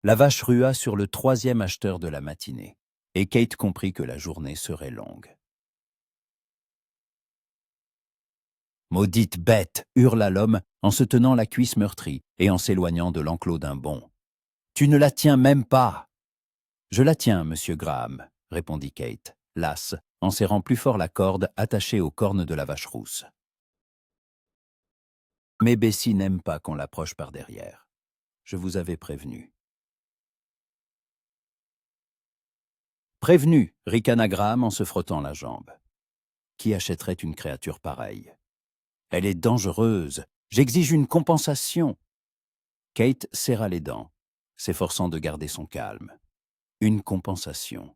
La vache rua sur le troisième acheteur de la matinée, et Kate comprit que la journée serait longue. « Maudite bête !» hurla l'homme en se tenant la cuisse meurtrie et en s'éloignant de l'enclos d'un bond. « Tu ne la tiens même pas !»« Je la tiens, monsieur Graham, » répondit Kate, lasse, en serrant plus fort la corde attachée aux cornes de la vache rousse. « Mais Bessie n'aime pas qu'on l'approche par derrière. Je vous avais prévenu. » « Prévenu !» ricana Graham en se frottant la jambe. « Qui achèterait une créature pareille ? Elle est dangereuse. J'exige une compensation. » Kate serra les dents, s'efforçant de garder son calme. Une compensation.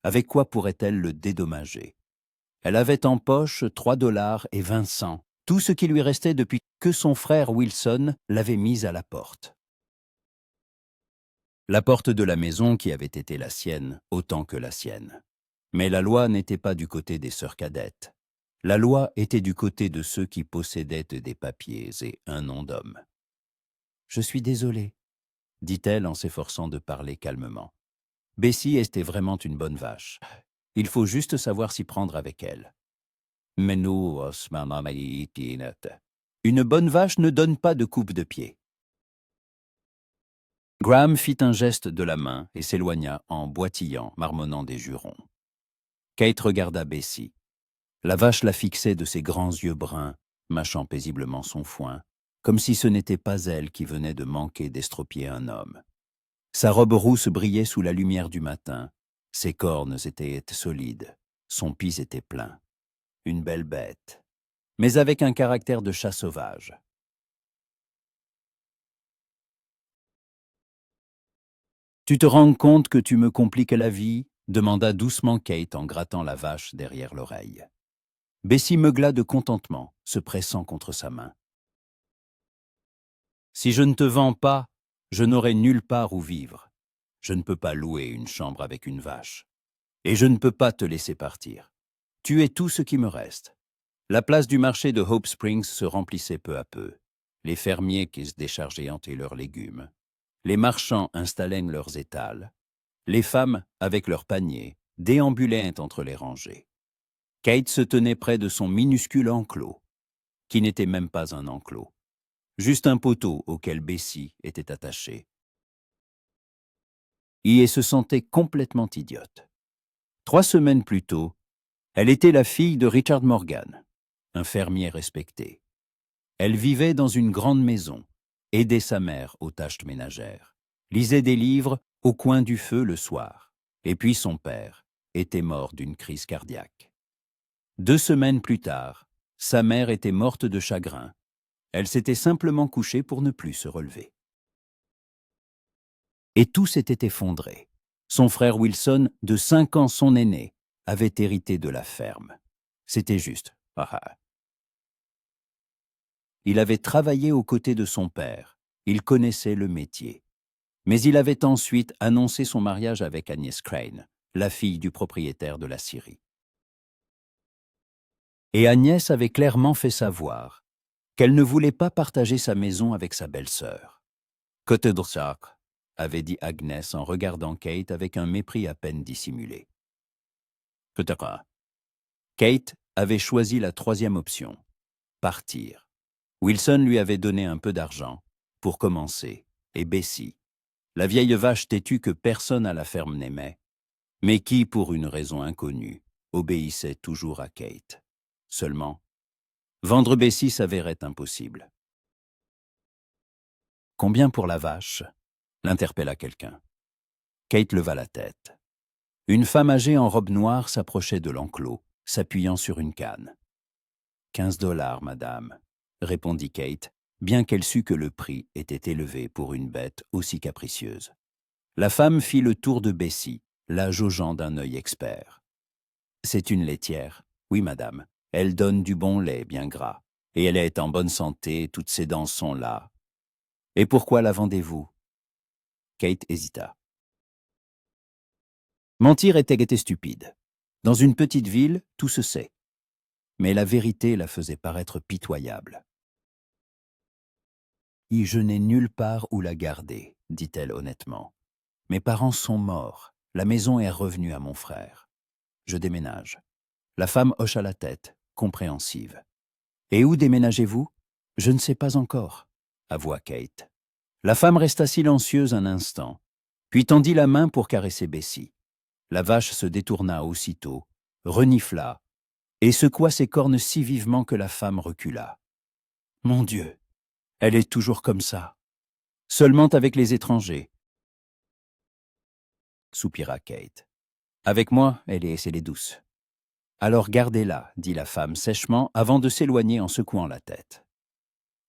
Avec quoi pourrait-elle le dédommager? Elle avait en poche 3,20 $, tout ce qui lui restait depuis que son frère Wilson l'avait mise à la porte. La porte de la maison qui avait été la sienne autant que la sienne. Mais la loi n'était pas du côté des sœurs cadettes. La loi était du côté de ceux qui possédaient des papiers et un nom d'homme. « Je suis désolée, » dit-elle en s'efforçant de parler calmement. « Bessie était vraiment une bonne vache. Il faut juste savoir s'y prendre avec elle. » Une bonne vache ne donne pas de coupe de pied. Graham fit un geste de la main et s'éloigna en boitillant, marmonnant des jurons. Kate regarda Bessie. La vache la fixait de ses grands yeux bruns, mâchant paisiblement son foin, comme si ce n'était pas elle qui venait de manquer d'estropier un homme. Sa robe rousse brillait sous la lumière du matin. Ses cornes étaient solides. Son pis était plein. Une belle bête, mais avec un caractère de chat sauvage. « Tu te rends compte que tu me compliques la vie ?» demanda doucement Kate en grattant la vache derrière l'oreille. Bessie meugla de contentement, se pressant contre sa main. « Si je ne te vends pas, je n'aurai nulle part où vivre. Je ne peux pas louer une chambre avec une vache. Et je ne peux pas te laisser partir. Tu es tout ce qui me reste. » La place du marché de Hope Springs se remplissait peu à peu. Les fermiers qui se déchargeaient leurs légumes. Les marchands installaient leurs étals. Les femmes, avec leurs paniers, déambulaient entre les rangées. Kate se tenait près de son minuscule enclos, qui n'était même pas un enclos, juste un poteau auquel Bessie était attachée. Et se sentait complètement idiote. 3 semaines plus tôt, elle était la fille de Richard Morgan, un fermier respecté. Elle vivait dans une grande maison, aidait sa mère aux tâches ménagères, lisait des livres au coin du feu le soir, et puis son père était mort d'une crise cardiaque. 2 semaines plus tard, sa mère était morte de chagrin. Elle s'était simplement couchée pour ne plus se relever. Et tout s'était effondré. Son frère Wilson, de 5 ans son aîné, avait hérité de la ferme. C'était juste. Il avait travaillé aux côtés de son père. Il connaissait le métier. Mais il avait ensuite annoncé son mariage avec Agnès Crane, la fille du propriétaire de la scierie. Et Agnès avait clairement fait savoir qu'elle ne voulait pas partager sa maison avec sa belle-sœur. « Cotedrsac », avait dit Agnès en regardant Kate avec un mépris à peine dissimulé. Kate avait choisi la 3e option, partir. Wilson lui avait donné un peu d'argent, pour commencer, et Bessie, la vieille vache têtue que personne à la ferme n'aimait, mais qui, pour une raison inconnue, obéissait toujours à Kate. Seulement, vendre Bessie s'avérait impossible. « Combien pour la vache ?» l'interpella quelqu'un. Kate leva la tête. Une femme âgée en robe noire s'approchait de l'enclos, s'appuyant sur une canne. « 15 $, madame, » répondit Kate, bien qu'elle sût que le prix était élevé pour une bête aussi capricieuse. La femme fit le tour de Bessie, la jaugeant d'un œil expert. « C'est une laitière. Oui, madame. Elle donne du bon lait bien gras. Et elle est en bonne santé, toutes ses dents sont là. Et pourquoi la vendez-vous » Kate hésita. Mentir était stupide. Dans une petite ville, tout se sait. Mais la vérité la faisait paraître pitoyable. « Je n'ai nulle part où la garder, dit-elle honnêtement. Mes parents sont morts. La maison est revenue à mon frère. Je déménage. La femme hocha la tête, compréhensive. Et où déménagez-vous? Je ne sais pas encore, avoua Kate. La femme resta silencieuse un instant, puis tendit la main pour caresser Bessie. La vache se détourna aussitôt, renifla, et secoua ses cornes si vivement que la femme recula. Mon Dieu, elle est toujours comme ça. Seulement avec les étrangers, soupira Kate. Avec moi, elle est douce. Alors gardez-la, dit la femme sèchement, avant de s'éloigner en secouant la tête.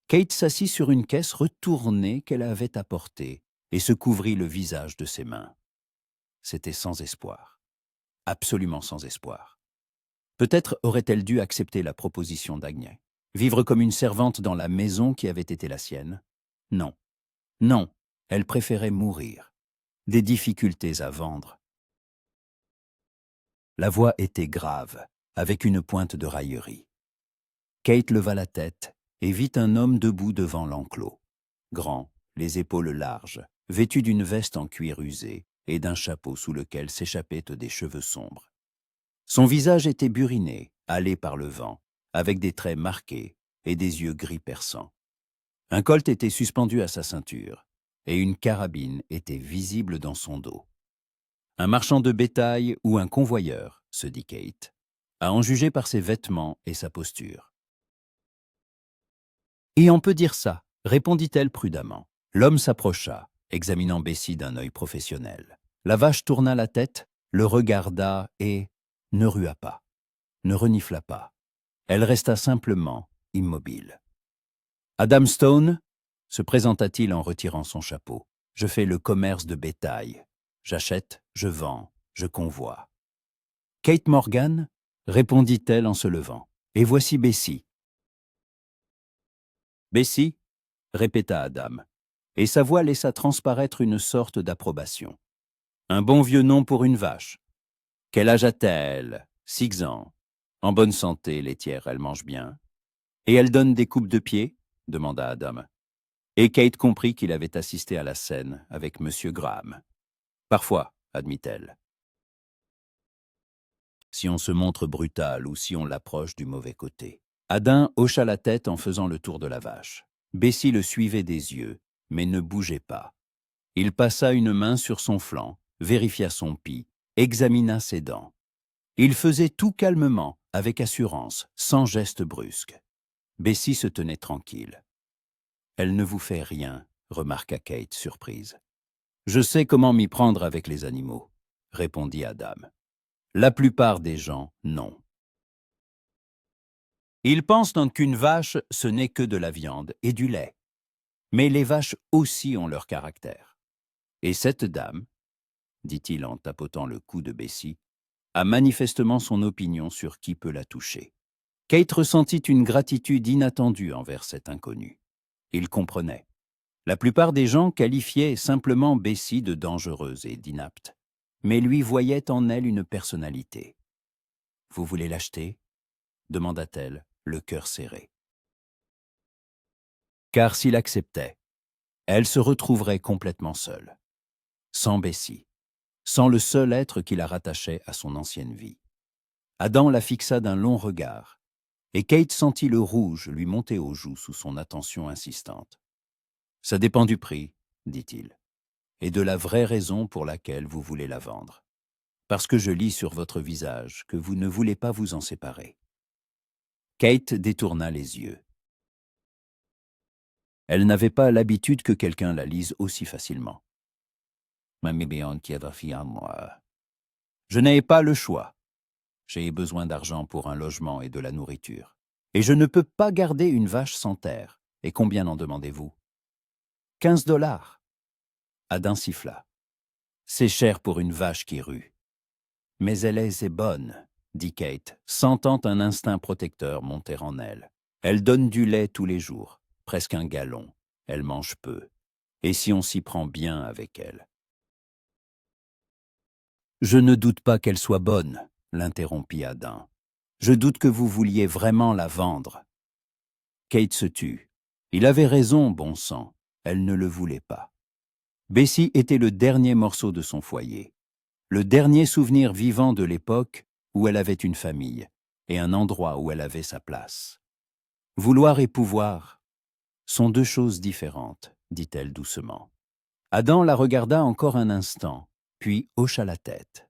Kate s'assit sur une caisse retournée qu'elle avait apportée et se couvrit le visage de ses mains. C'était sans espoir. Absolument sans espoir. Peut-être aurait-elle dû accepter la proposition d'Agnès. Vivre comme une servante dans la maison qui avait été la sienne? Non. Non, elle préférait mourir. Des difficultés à vendre. La voix était grave, avec une pointe de raillerie. Kate leva la tête et vit un homme debout devant l'enclos. Grand, les épaules larges, vêtu d'une veste en cuir usé et d'un chapeau sous lequel s'échappaient des cheveux sombres. Son visage était buriné, hâlé par le vent, avec des traits marqués et des yeux gris perçants. Un colt était suspendu à sa ceinture, et une carabine était visible dans son dos. Un marchand de bétail ou un convoyeur, se dit Kate, à en juger par ses vêtements et sa posture. Et on peut dire ça, répondit-elle prudemment. L'homme s'approcha, examinant Bessie d'un œil professionnel. La vache tourna la tête, le regarda et ne rua pas, ne renifla pas. Elle resta simplement immobile. Adam Stone, se présenta-t-il en retirant son chapeau. Je fais le commerce de bétail. J'achète, je vends, je convoie. Kate Morgan, répondit-elle en se levant. Et voici Bessie. Bessie, répéta Adam, et sa voix laissa transparaître une sorte d'approbation. Un bon vieux nom pour une vache. Quel âge a-t-elle? 6 ans. En bonne santé, laitière, elle mange bien. Et elle donne des coupes de pied? Demanda Adam. Et Kate comprit qu'il avait assisté à la scène avec M. Graham. Parfois, admit-elle. Si on se montre brutal ou si on l'approche du mauvais côté. Adam hocha la tête en faisant le tour de la vache. Bessie le suivait des yeux, mais ne bougeait pas. Il passa une main sur son flanc, vérifia son pis, examina ses dents. Il faisait tout calmement, avec assurance, sans geste brusque. Bessie se tenait tranquille. « Elle ne vous fait rien, » remarqua Kate, surprise. « Je sais comment m'y prendre avec les animaux, » répondit Adam. « La plupart des gens, non. » Ils pensent donc qu'une vache, ce n'est que de la viande et du lait. Mais les vaches aussi ont leur caractère. Et cette dame, dit-il en tapotant le cou de Bessie, a manifestement son opinion sur qui peut la toucher. Kate ressentit une gratitude inattendue envers cet inconnu. Il comprenait. La plupart des gens qualifiaient simplement Bessie de dangereuse et d'inapte, mais lui voyaient en elle une personnalité. « Vous voulez l'acheter » demanda-t-elle, le cœur serré. Car s'il acceptait, elle se retrouverait complètement seule, sans Bessie, sans le seul être qui la rattachait à son ancienne vie. Adam la fixa d'un long regard, et Kate sentit le rouge lui monter aux joues sous son attention insistante. « Ça dépend du prix, » dit-il, « et de la vraie raison pour laquelle vous voulez la vendre. Parce que je lis sur votre visage que vous ne voulez pas vous en séparer. » Kate détourna les yeux. Elle n'avait pas l'habitude que quelqu'un la lise aussi facilement. « Je n'ai pas le choix. J'ai besoin d'argent pour un logement et de la nourriture. Et je ne peux pas garder une vache sans terre. Et combien en demandez-vous? 15 $. Adam siffla. C'est cher pour une vache qui rue. Mais elle est bonne, dit Kate, sentant un instinct protecteur monter en elle. Elle donne du lait tous les jours, presque un gallon. Elle mange peu. Et si on s'y prend bien avec elle? Je ne doute pas qu'elle soit bonne, l'interrompit Adam. Je doute que vous vouliez vraiment la vendre. Kate se tut. Il avait raison, bon sang. Elle ne le voulait pas. Bessie était le dernier morceau de son foyer, le dernier souvenir vivant de l'époque où elle avait une famille et un endroit où elle avait sa place. Vouloir et pouvoir sont deux choses différentes, dit-elle doucement. Adam la regarda encore un instant, puis hocha la tête.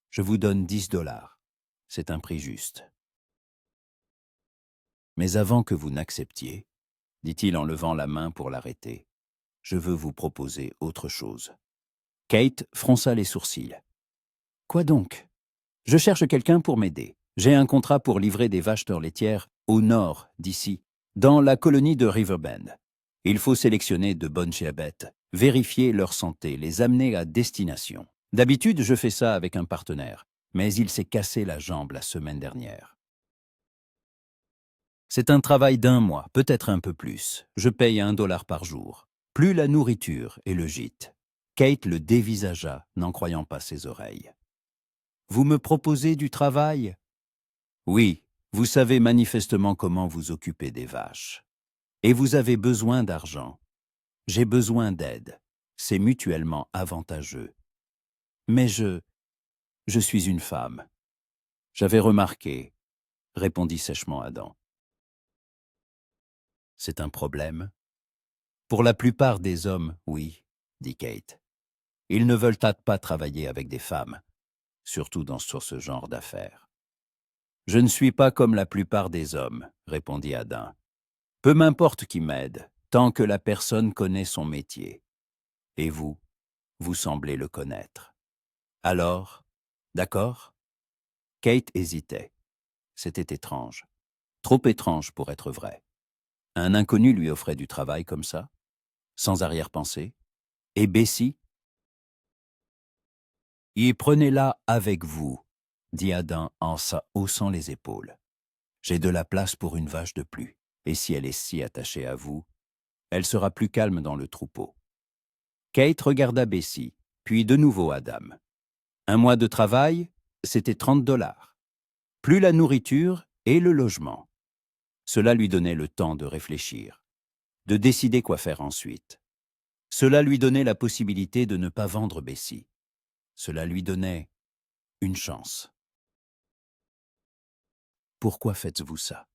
Je vous donne 10 $. C'est un prix juste. Mais avant que vous n'acceptiez, dit-il en levant la main pour l'arrêter, je veux vous proposer autre chose. Kate fronça les sourcils. Quoi donc? Je cherche quelqu'un pour m'aider. J'ai un contrat pour livrer des vaches laitières au nord d'ici, dans la colonie de Riverbend. Il faut sélectionner de bonnes chiabettes, vérifier leur santé, les amener à destination. D'habitude, je fais ça avec un partenaire, mais il s'est cassé la jambe la semaine dernière. C'est un travail d'1 mois, peut-être un peu plus. Je paye $1 par jour. Plus la nourriture et le gîte. Kate le dévisagea, n'en croyant pas ses oreilles. Vous me proposez du travail? Oui, vous savez manifestement comment vous occuper des vaches. Et vous avez besoin d'argent. J'ai besoin d'aide. C'est mutuellement avantageux. Mais je suis une femme. J'avais remarqué, répondit sèchement Adam. C'est un problème? Pour la plupart des hommes, oui, dit Kate. Ils ne veulent pas travailler avec des femmes, surtout sur ce genre d'affaires. Je ne suis pas comme la plupart des hommes, répondit Adam. Peu m'importe qui m'aide, tant que la personne connaît son métier. Et vous semblez le connaître. Alors, d'accord? Kate hésitait. C'était étrange. Trop étrange pour être vrai. Un inconnu lui offrait du travail comme ça, sans arrière-pensée. Et Bessie? Y prenez-la avec vous, dit Adam en haussant les épaules. J'ai de la place pour une vache de plus, et si elle est si attachée à vous, elle sera plus calme dans le troupeau. Kate regarda Bessie, puis de nouveau Adam. Un mois de travail, c'était 30 $. Plus la nourriture et le logement. Cela lui donnait le temps de réfléchir, de décider quoi faire ensuite. Cela lui donnait la possibilité de ne pas vendre Bessie. Cela lui donnait une chance. « Pourquoi faites-vous ça ?»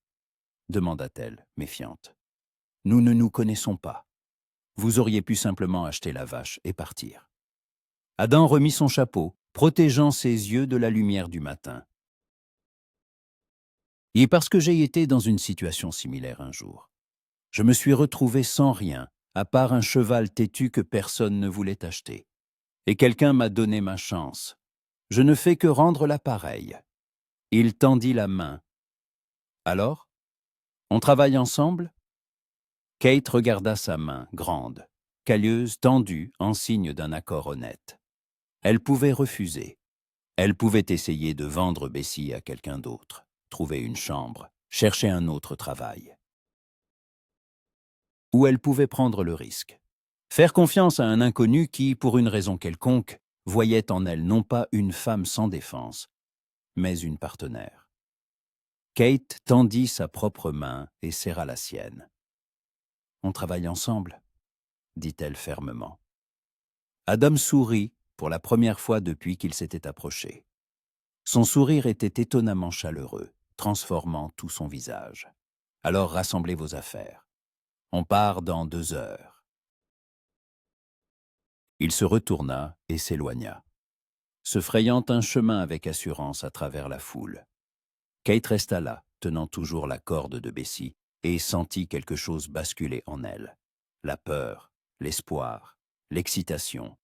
demanda-t-elle, méfiante. « Nous ne nous connaissons pas. Vous auriez pu simplement acheter la vache et partir. » Adam remit son chapeau, protégeant ses yeux de la lumière du matin. « Et parce que j'ai été dans une situation similaire un jour. Je me suis retrouvé sans rien, à part un cheval têtu que personne ne voulait acheter. Et quelqu'un m'a donné ma chance. Je ne fais que rendre l'appareil. » Il tendit la main. « Alors, on travaille ensemble ?» Kate regarda sa main, grande, calleuse, tendue, en signe d'un accord honnête. Elle pouvait refuser. Elle pouvait essayer de vendre Bessie à quelqu'un d'autre, trouver une chambre, chercher un autre travail. Ou elle pouvait prendre le risque. Faire confiance à un inconnu qui, pour une raison quelconque, voyait en elle non pas une femme sans défense, mais une partenaire. Kate tendit sa propre main et serra la sienne. « On travaille ensemble ?» dit-elle fermement. Adam sourit pour la première fois depuis qu'il s'était approché. Son sourire était étonnamment chaleureux, transformant tout son visage. « Alors rassemblez vos affaires. On part dans 2 heures. » Il se retourna et s'éloigna, se frayant un chemin avec assurance à travers la foule. Kate resta là, tenant toujours la corde de Bessie, et sentit quelque chose basculer en elle. La peur, l'espoir, l'excitation,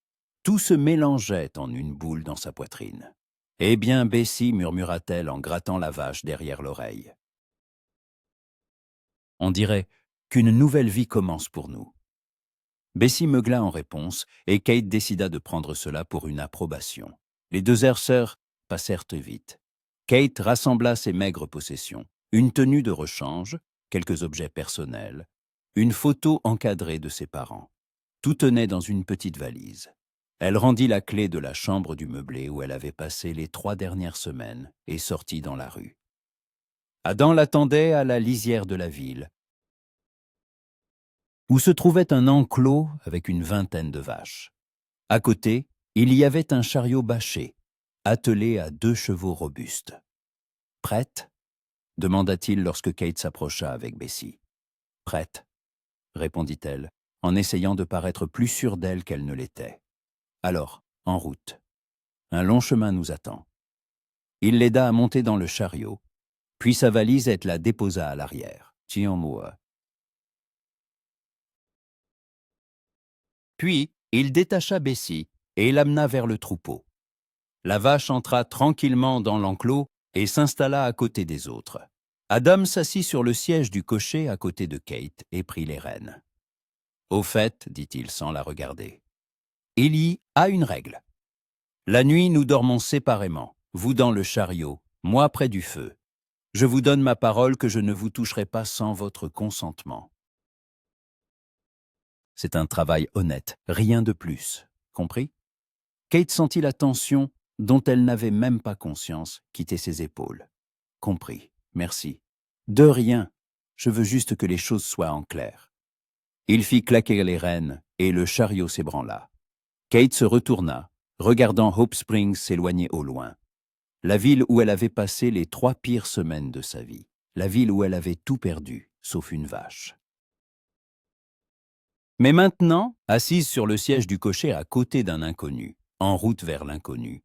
tout se mélangeait en une boule dans sa poitrine. « Eh bien, Bessie, murmura-t-elle en grattant la vache derrière l'oreille. On dirait qu'une nouvelle vie commence pour nous. » Bessie meugla en réponse, et Kate décida de prendre cela pour une approbation. Les 2 heures passèrent vite. Kate rassembla ses maigres possessions, une tenue de rechange, quelques objets personnels, une photo encadrée de ses parents. Tout tenait dans une petite valise. Elle rendit la clé de la chambre du meublé où elle avait passé les 3 dernières semaines et sortit dans la rue. Adam l'attendait à la lisière de la ville, où se trouvait un enclos avec une vingtaine de vaches. À côté, il y avait un chariot bâché, attelé à 2 chevaux robustes. « Prête ?» demanda-t-il lorsque Kate s'approcha avec Bessie. « Prête », répondit-elle, en essayant de paraître plus sûre d'elle qu'elle ne l'était. « Alors, en route. Un long chemin nous attend. » Il l'aida à monter dans le chariot, puis sa valise et la déposa à l'arrière. Puis, il détacha Bessie et l'amena vers le troupeau. La vache entra tranquillement dans l'enclos et s'installa à côté des autres. Adam s'assit sur le siège du cocher à côté de Kate et prit les rênes. « Au fait, dit-il sans la regarder, il y a une règle. La nuit, nous dormons séparément, vous dans le chariot, moi près du feu. Je vous donne ma parole que je ne vous toucherai pas sans votre consentement. C'est un travail honnête, rien de plus. Compris ?» Kate sentit la tension, dont elle n'avait même pas conscience, quitter ses épaules. « Compris, merci. De rien, je veux juste que les choses soient en clair. » Il fit claquer les rênes et le chariot s'ébranla. Kate se retourna, regardant Hope Springs s'éloigner au loin. La ville où elle avait passé les 3 pires semaines de sa vie. La ville où elle avait tout perdu, sauf une vache. Mais maintenant, assise sur le siège du cocher à côté d'un inconnu, en route vers l'inconnu,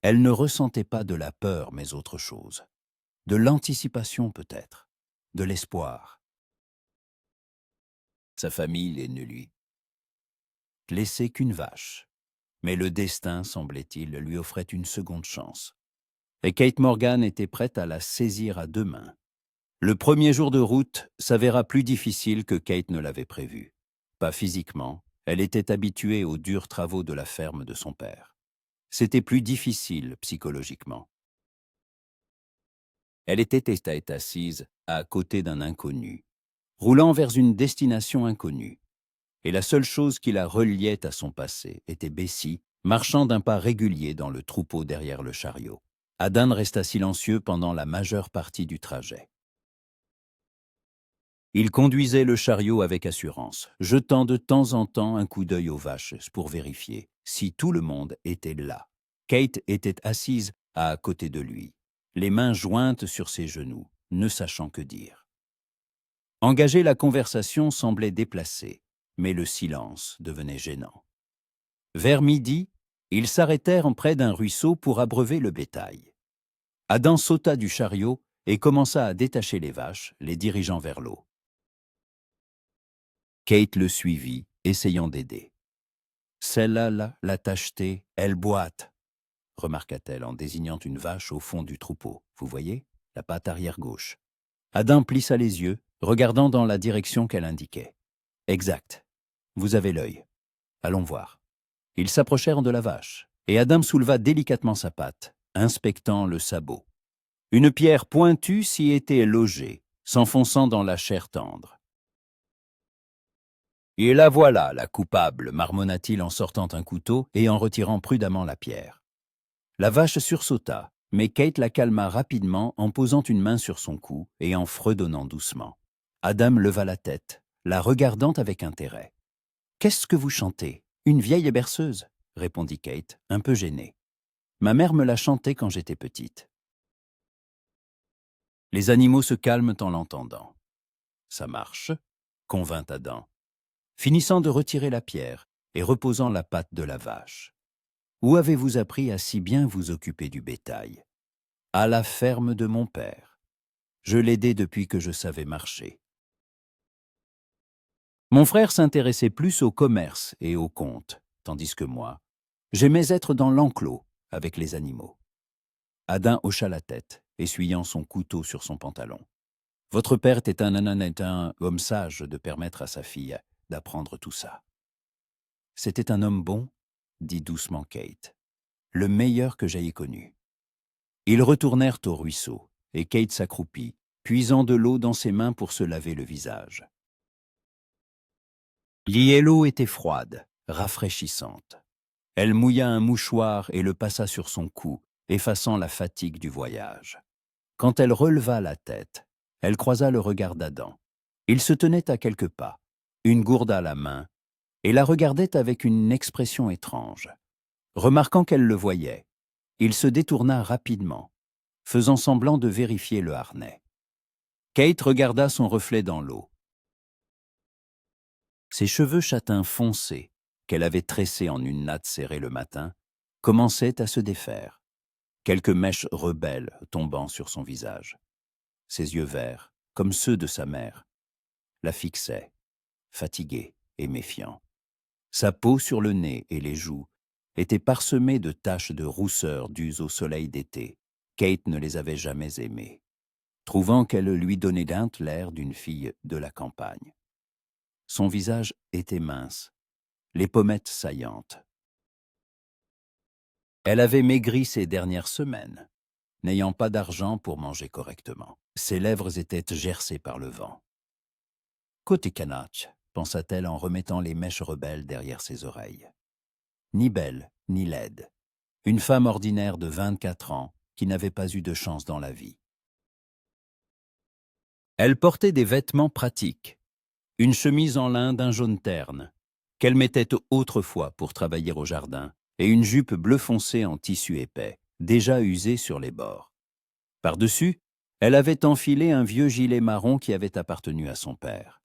elle ne ressentait pas de la peur, mais autre chose. De l'anticipation peut-être, de l'espoir. Sa famille ne lui laissait qu'une vache. Mais le destin, semblait-il, lui offrait une seconde chance. Et Kate Morgan était prête à la saisir à 2 mains. Le premier jour de route s'avéra plus difficile que Kate ne l'avait prévu. Pas physiquement, elle était habituée aux durs travaux de la ferme de son père. C'était plus difficile psychologiquement. Elle était assise à côté d'un inconnu, roulant vers une destination inconnue. Et la seule chose qui la reliait à son passé était Bessie, marchant d'un pas régulier dans le troupeau derrière le chariot. Adam resta silencieux pendant la majeure partie du trajet. Il conduisait le chariot avec assurance, jetant de temps en temps un coup d'œil aux vaches pour vérifier si tout le monde était là. Kate était assise à côté de lui, les mains jointes sur ses genoux, ne sachant que dire. Engager la conversation semblait déplacé, mais le silence devenait gênant. Vers midi, ils s'arrêtèrent près d'un ruisseau pour abreuver le bétail. Adam sauta du chariot et commença à détacher les vaches, les dirigeant vers l'eau. Kate le suivit, essayant d'aider. « Celle-là, la tachetée, elle boite, » remarqua-t-elle en désignant une vache au fond du troupeau. « Vous voyez, la patte arrière gauche. » Adam plissa les yeux, regardant dans la direction qu'elle indiquait. « Exact. Vous avez l'œil. Allons voir. » Ils s'approchèrent de la vache, et Adam souleva délicatement sa patte, inspectant le sabot. Une pierre pointue s'y était logée, s'enfonçant dans la chair tendre. « Et la voilà, la coupable, » marmonna-t-il en sortant un couteau et en retirant prudemment la pierre. La vache sursauta, mais Kate la calma rapidement en posant une main sur son cou et en fredonnant doucement. Adam leva la tête, la regardant avec intérêt. « Qu'est-ce que vous chantez ? Une vieille berceuse ?» répondit Kate, un peu gênée. « Ma mère me l'a chantée quand j'étais petite. » Les animaux se calment en l'entendant. « Ça marche, » convint Adam, finissant de retirer la pierre et reposant la patte de la vache. « Où avez-vous appris à si bien vous occuper du bétail ? » ?»« À la ferme de mon père. Je l'aidais depuis que je savais marcher. » Mon frère s'intéressait plus au commerce et aux comptes, tandis que moi, j'aimais être dans l'enclos avec les animaux. Adam hocha la tête, essuyant son couteau sur son pantalon. « Votre père était un homme sage de permettre à sa fille d'apprendre tout ça. »« C'était un homme bon, » dit doucement Kate. « Le meilleur que j'aie connu. » Ils retournèrent au ruisseau, et Kate s'accroupit, puisant de l'eau dans ses mains pour se laver le visage. L'eau était froide, rafraîchissante. Elle mouilla un mouchoir et le passa sur son cou, effaçant la fatigue du voyage. Quand elle releva la tête, elle croisa le regard d'Adam. Il se tenait à quelques pas, une gourde à la main, et la regardait avec une expression étrange. Remarquant qu'elle le voyait, il se détourna rapidement, faisant semblant de vérifier le harnais. Kate regarda son reflet dans l'eau. Ses cheveux châtains foncés, qu'elle avait tressés en une natte serrée le matin, commençaient à se défaire, quelques mèches rebelles tombant sur son visage. Ses yeux verts, comme ceux de sa mère, la fixaient, fatigué et méfiant. Sa peau sur le nez et les joues était parsemée de taches de rousseur dues au soleil d'été. Kate ne les avait jamais aimées, trouvant qu'elle lui donnait l'air d'une fille de la campagne. Son visage était mince, les pommettes saillantes. Elle avait maigri ces dernières semaines, n'ayant pas d'argent pour manger correctement. Ses lèvres étaient gercées par le vent. « Côté Canach », pensa-t-elle en remettant les mèches rebelles derrière ses oreilles. Ni belle, ni laide. Une femme ordinaire de 24 ans qui n'avait pas eu de chance dans la vie. Elle portait des vêtements pratiques, une chemise en lin d'un jaune terne, qu'elle mettait autrefois pour travailler au jardin, et une jupe bleu foncé en tissu épais, déjà usée sur les bords. Par-dessus, elle avait enfilé un vieux gilet marron qui avait appartenu à son père.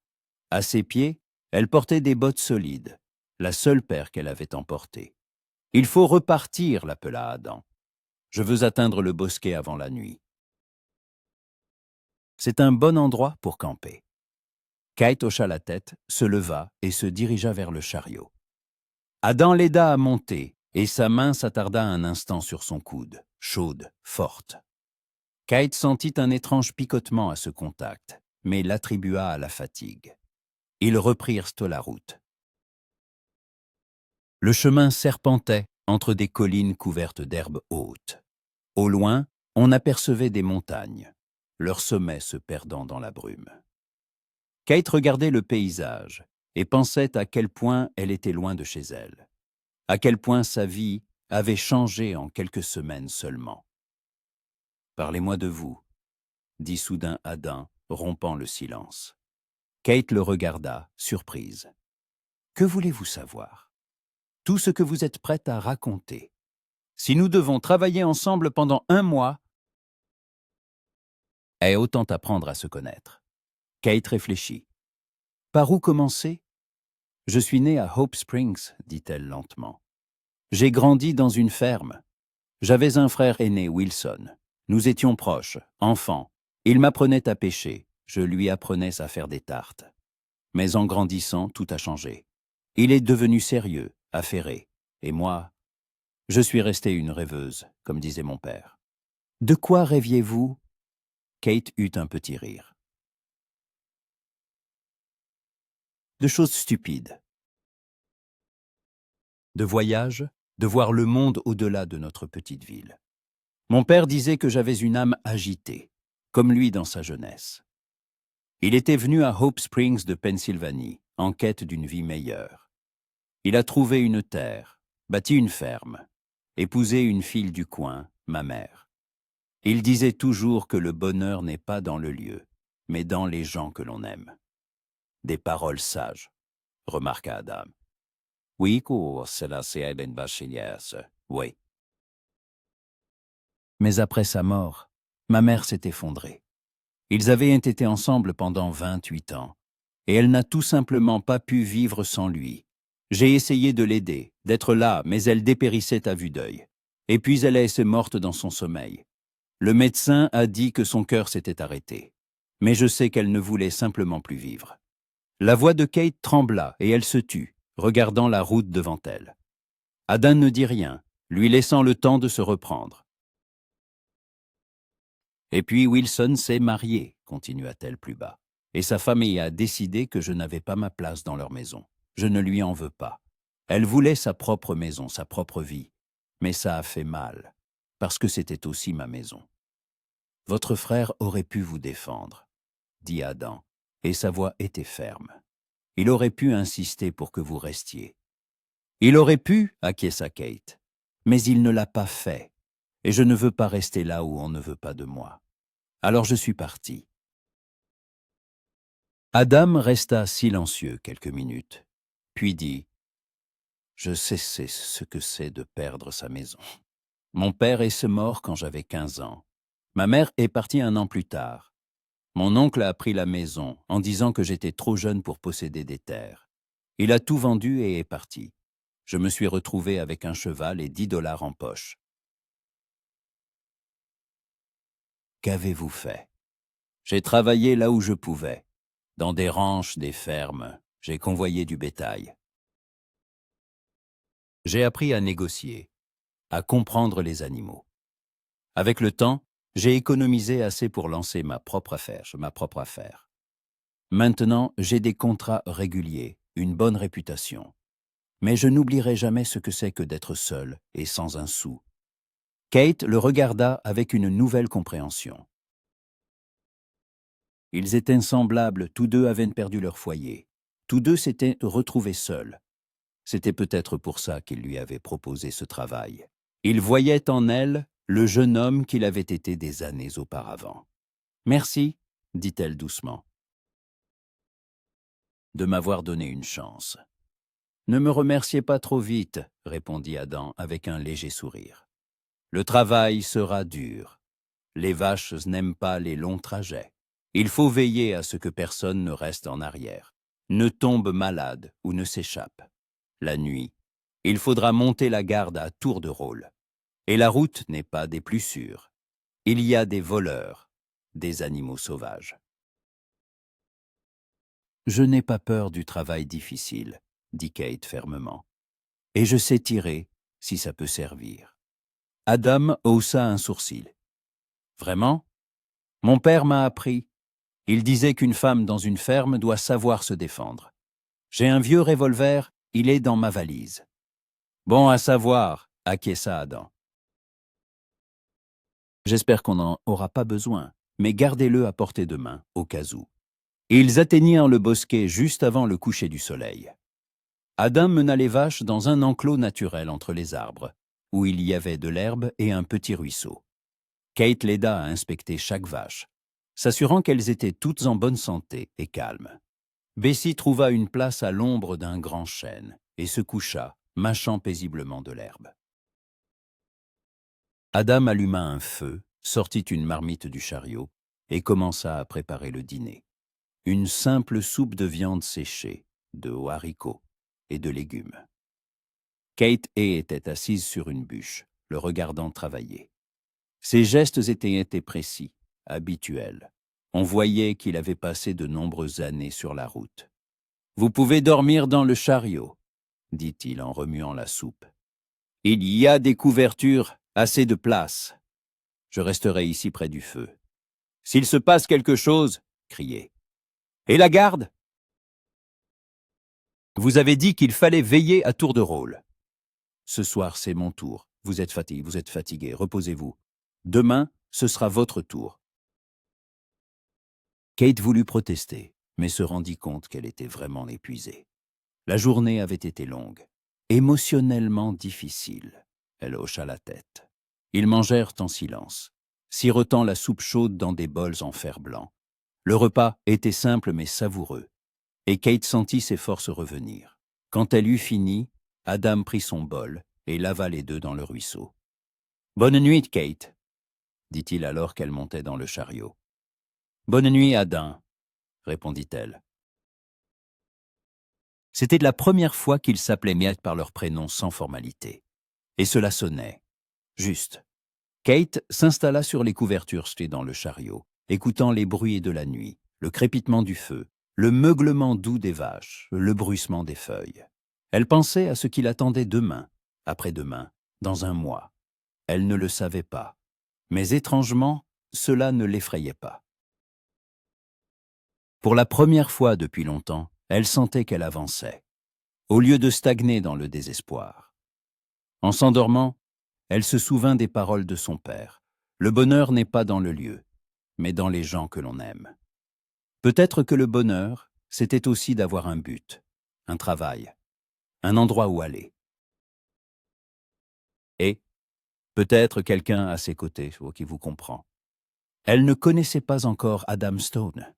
À ses pieds, elle portait des bottes solides, la seule paire qu'elle avait emportée. « Il faut repartir », l'appela Adam. « Je veux atteindre le bosquet avant la nuit. » C'est un bon endroit pour camper. Kate hocha la tête, se leva et se dirigea vers le chariot. Adam l'aida à monter, et sa main s'attarda un instant sur son coude, chaude, forte. Kate sentit un étrange picotement à ce contact, mais l'attribua à la fatigue. Ils reprirent la route. Le chemin serpentait entre des collines couvertes d'herbes hautes. Au loin, on apercevait des montagnes, leur sommet se perdant dans la brume. Kate regardait le paysage et pensait à quel point elle était loin de chez elle, à quel point sa vie avait changé en quelques semaines seulement. « Parlez-moi de vous », dit soudain Adam, rompant le silence. Kate le regarda, surprise. « Que voulez-vous savoir ? Tout ce que vous êtes prête à raconter. Si nous devons travailler ensemble pendant 1 mois, et autant apprendre à se connaître. » Kate réfléchit. « Par où commencer ? Je suis née à Hope Springs, dit-elle lentement. J'ai grandi dans une ferme. J'avais un frère aîné, Wilson. Nous étions proches, enfants. Il m'apprenait à pêcher. Je lui apprenais à faire des tartes. Mais en grandissant, tout a changé. Il est devenu sérieux, affairé. Et moi, je suis restée une rêveuse, comme disait mon père. De quoi rêviez-vous ? Kate eut un petit rire. De choses stupides. De voyages, de voir le monde au-delà de notre petite ville. Mon père disait que j'avais une âme agitée, comme lui dans sa jeunesse. Il était venu à Hope Springs de Pennsylvanie, en quête d'une vie meilleure. Il a trouvé une terre, bâti une ferme, épousé une fille du coin, ma mère. Il disait toujours que le bonheur n'est pas dans le lieu, mais dans les gens que l'on aime. Des paroles sages, remarqua Adam. Oui, oui. Mais après sa mort, ma mère s'est effondrée. Ils avaient été ensemble pendant 28 ans, et elle n'a tout simplement pas pu vivre sans lui. J'ai essayé de l'aider, d'être là, mais elle dépérissait à vue d'œil. Et puis elle est morte dans son sommeil. Le médecin a dit que son cœur s'était arrêté. Mais je sais qu'elle ne voulait simplement plus vivre. La voix de Kate trembla et elle se tut, regardant la route devant elle. Adam ne dit rien, lui laissant le temps de se reprendre. Et puis Wilson s'est marié, continua-t-elle plus bas, et sa famille a décidé que je n'avais pas ma place dans leur maison. Je ne lui en veux pas. Elle voulait sa propre maison, sa propre vie, mais ça a fait mal, parce que c'était aussi ma maison. Votre frère aurait pu vous défendre, dit Adam, et sa voix était ferme. Il aurait pu insister pour que vous restiez. Il aurait pu, acquiesça Kate, mais il ne l'a pas fait, et je ne veux pas rester là où on ne veut pas de moi. Alors je suis parti. Adam resta silencieux quelques minutes, puis dit « Je sais ce que c'est de perdre sa maison. Mon père est mort quand j'avais 15 ans. Ma mère est partie 1 an plus tard. Mon oncle a pris la maison en disant que j'étais trop jeune pour posséder des terres. Il a tout vendu et est parti. Je me suis retrouvé avec un cheval et 10 dollars en poche. Qu'avez-vous fait? J'ai travaillé là où je pouvais. Dans des ranches, des fermes. J'ai convoyé du bétail. J'ai appris à négocier, à comprendre les animaux. Avec le temps, j'ai économisé assez pour lancer ma propre affaire. Maintenant, j'ai des contrats réguliers, une bonne réputation. Mais je n'oublierai jamais ce que c'est que d'être seul et sans un sou. Kate le regarda avec une nouvelle compréhension. Ils étaient semblables, tous deux avaient perdu leur foyer. Tous deux s'étaient retrouvés seuls. C'était peut-être pour ça qu'il lui avait proposé ce travail. Il voyait en elle le jeune homme qu'il avait été des années auparavant. « Merci, dit-elle doucement, de m'avoir donné une chance. »« Ne me remerciez pas trop vite, » répondit Adam avec un léger sourire. « Le travail sera dur. Les vaches n'aiment pas les longs trajets. Il faut veiller à ce que personne ne reste en arrière, ne tombe malade ou ne s'échappe. La nuit, il faudra monter la garde à tour de rôle. Et la route n'est pas des plus sûres. Il y a des voleurs, des animaux sauvages. »« Je n'ai pas peur du travail difficile, » dit Kate fermement. « Et je sais tirer, si ça peut servir. » Adam haussa un sourcil. « Vraiment? Mon père m'a appris. Il disait qu'une femme dans une ferme doit savoir se défendre. J'ai un vieux revolver, il est dans ma valise. »« Bon à savoir, » acquiesça Adam. « J'espère qu'on n'en aura pas besoin, mais gardez-le à portée de main, au cas où. » Ils atteignirent le bosquet juste avant le coucher du soleil. Adam mena les vaches dans un enclos naturel entre les arbres, où il y avait de l'herbe et un petit ruisseau. Kate l'aida à inspecter chaque vache, s'assurant qu'elles étaient toutes en bonne santé et calmes. Bessie trouva une place à l'ombre d'un grand chêne et se coucha, mâchant paisiblement de l'herbe. Adam alluma un feu, sortit une marmite du chariot et commença à préparer le dîner. Une simple soupe de viande séchée, de haricots et de légumes. Kate était assise sur une bûche, le regardant travailler. Ses gestes étaient précis, habituels. On voyait qu'il avait passé de nombreuses années sur la route. « Vous pouvez dormir dans le chariot, » dit-il en remuant la soupe. « Il y a des couvertures, assez de place. Je resterai ici près du feu. S'il se passe quelque chose, criez. Et la garde? Vous avez dit qu'il fallait veiller à tour de rôle. Ce soir, c'est mon tour. Vous êtes fatigué, reposez-vous. Demain, ce sera votre tour. » Kate voulut protester, mais se rendit compte qu'elle était vraiment épuisée. La journée avait été longue, émotionnellement difficile. Elle hocha la tête. Ils mangèrent en silence, sirotant la soupe chaude dans des bols en fer-blanc. Le repas était simple mais savoureux, et Kate sentit ses forces revenir. Quand elle eut fini, Adam prit son bol et lava les deux dans le ruisseau. « Bonne nuit, Kate, » dit-il alors qu'elle montait dans le chariot. « Bonne nuit, Adam, » répondit-elle. C'était la première fois qu'ils s'appelaient Miette par leur prénom sans formalité. Et cela sonnait. Juste. Kate s'installa sur les couvertures dans le chariot, écoutant les bruits de la nuit, le crépitement du feu, le meuglement doux des vaches, le bruissement des feuilles. Elle pensait à ce qui l'attendait demain, après-demain, dans un mois. Elle ne le savait pas. Mais étrangement, cela ne l'effrayait pas. Pour la première fois depuis longtemps, elle sentait qu'elle avançait, au lieu de stagner dans le désespoir. En s'endormant, elle se souvint des paroles de son père. Le bonheur n'est pas dans le lieu, mais dans les gens que l'on aime. Peut-être que le bonheur, c'était aussi d'avoir un but, un travail, un endroit où aller. Et peut-être quelqu'un à ses côtés qui vous comprend. Elle ne connaissait pas encore Adam Stone,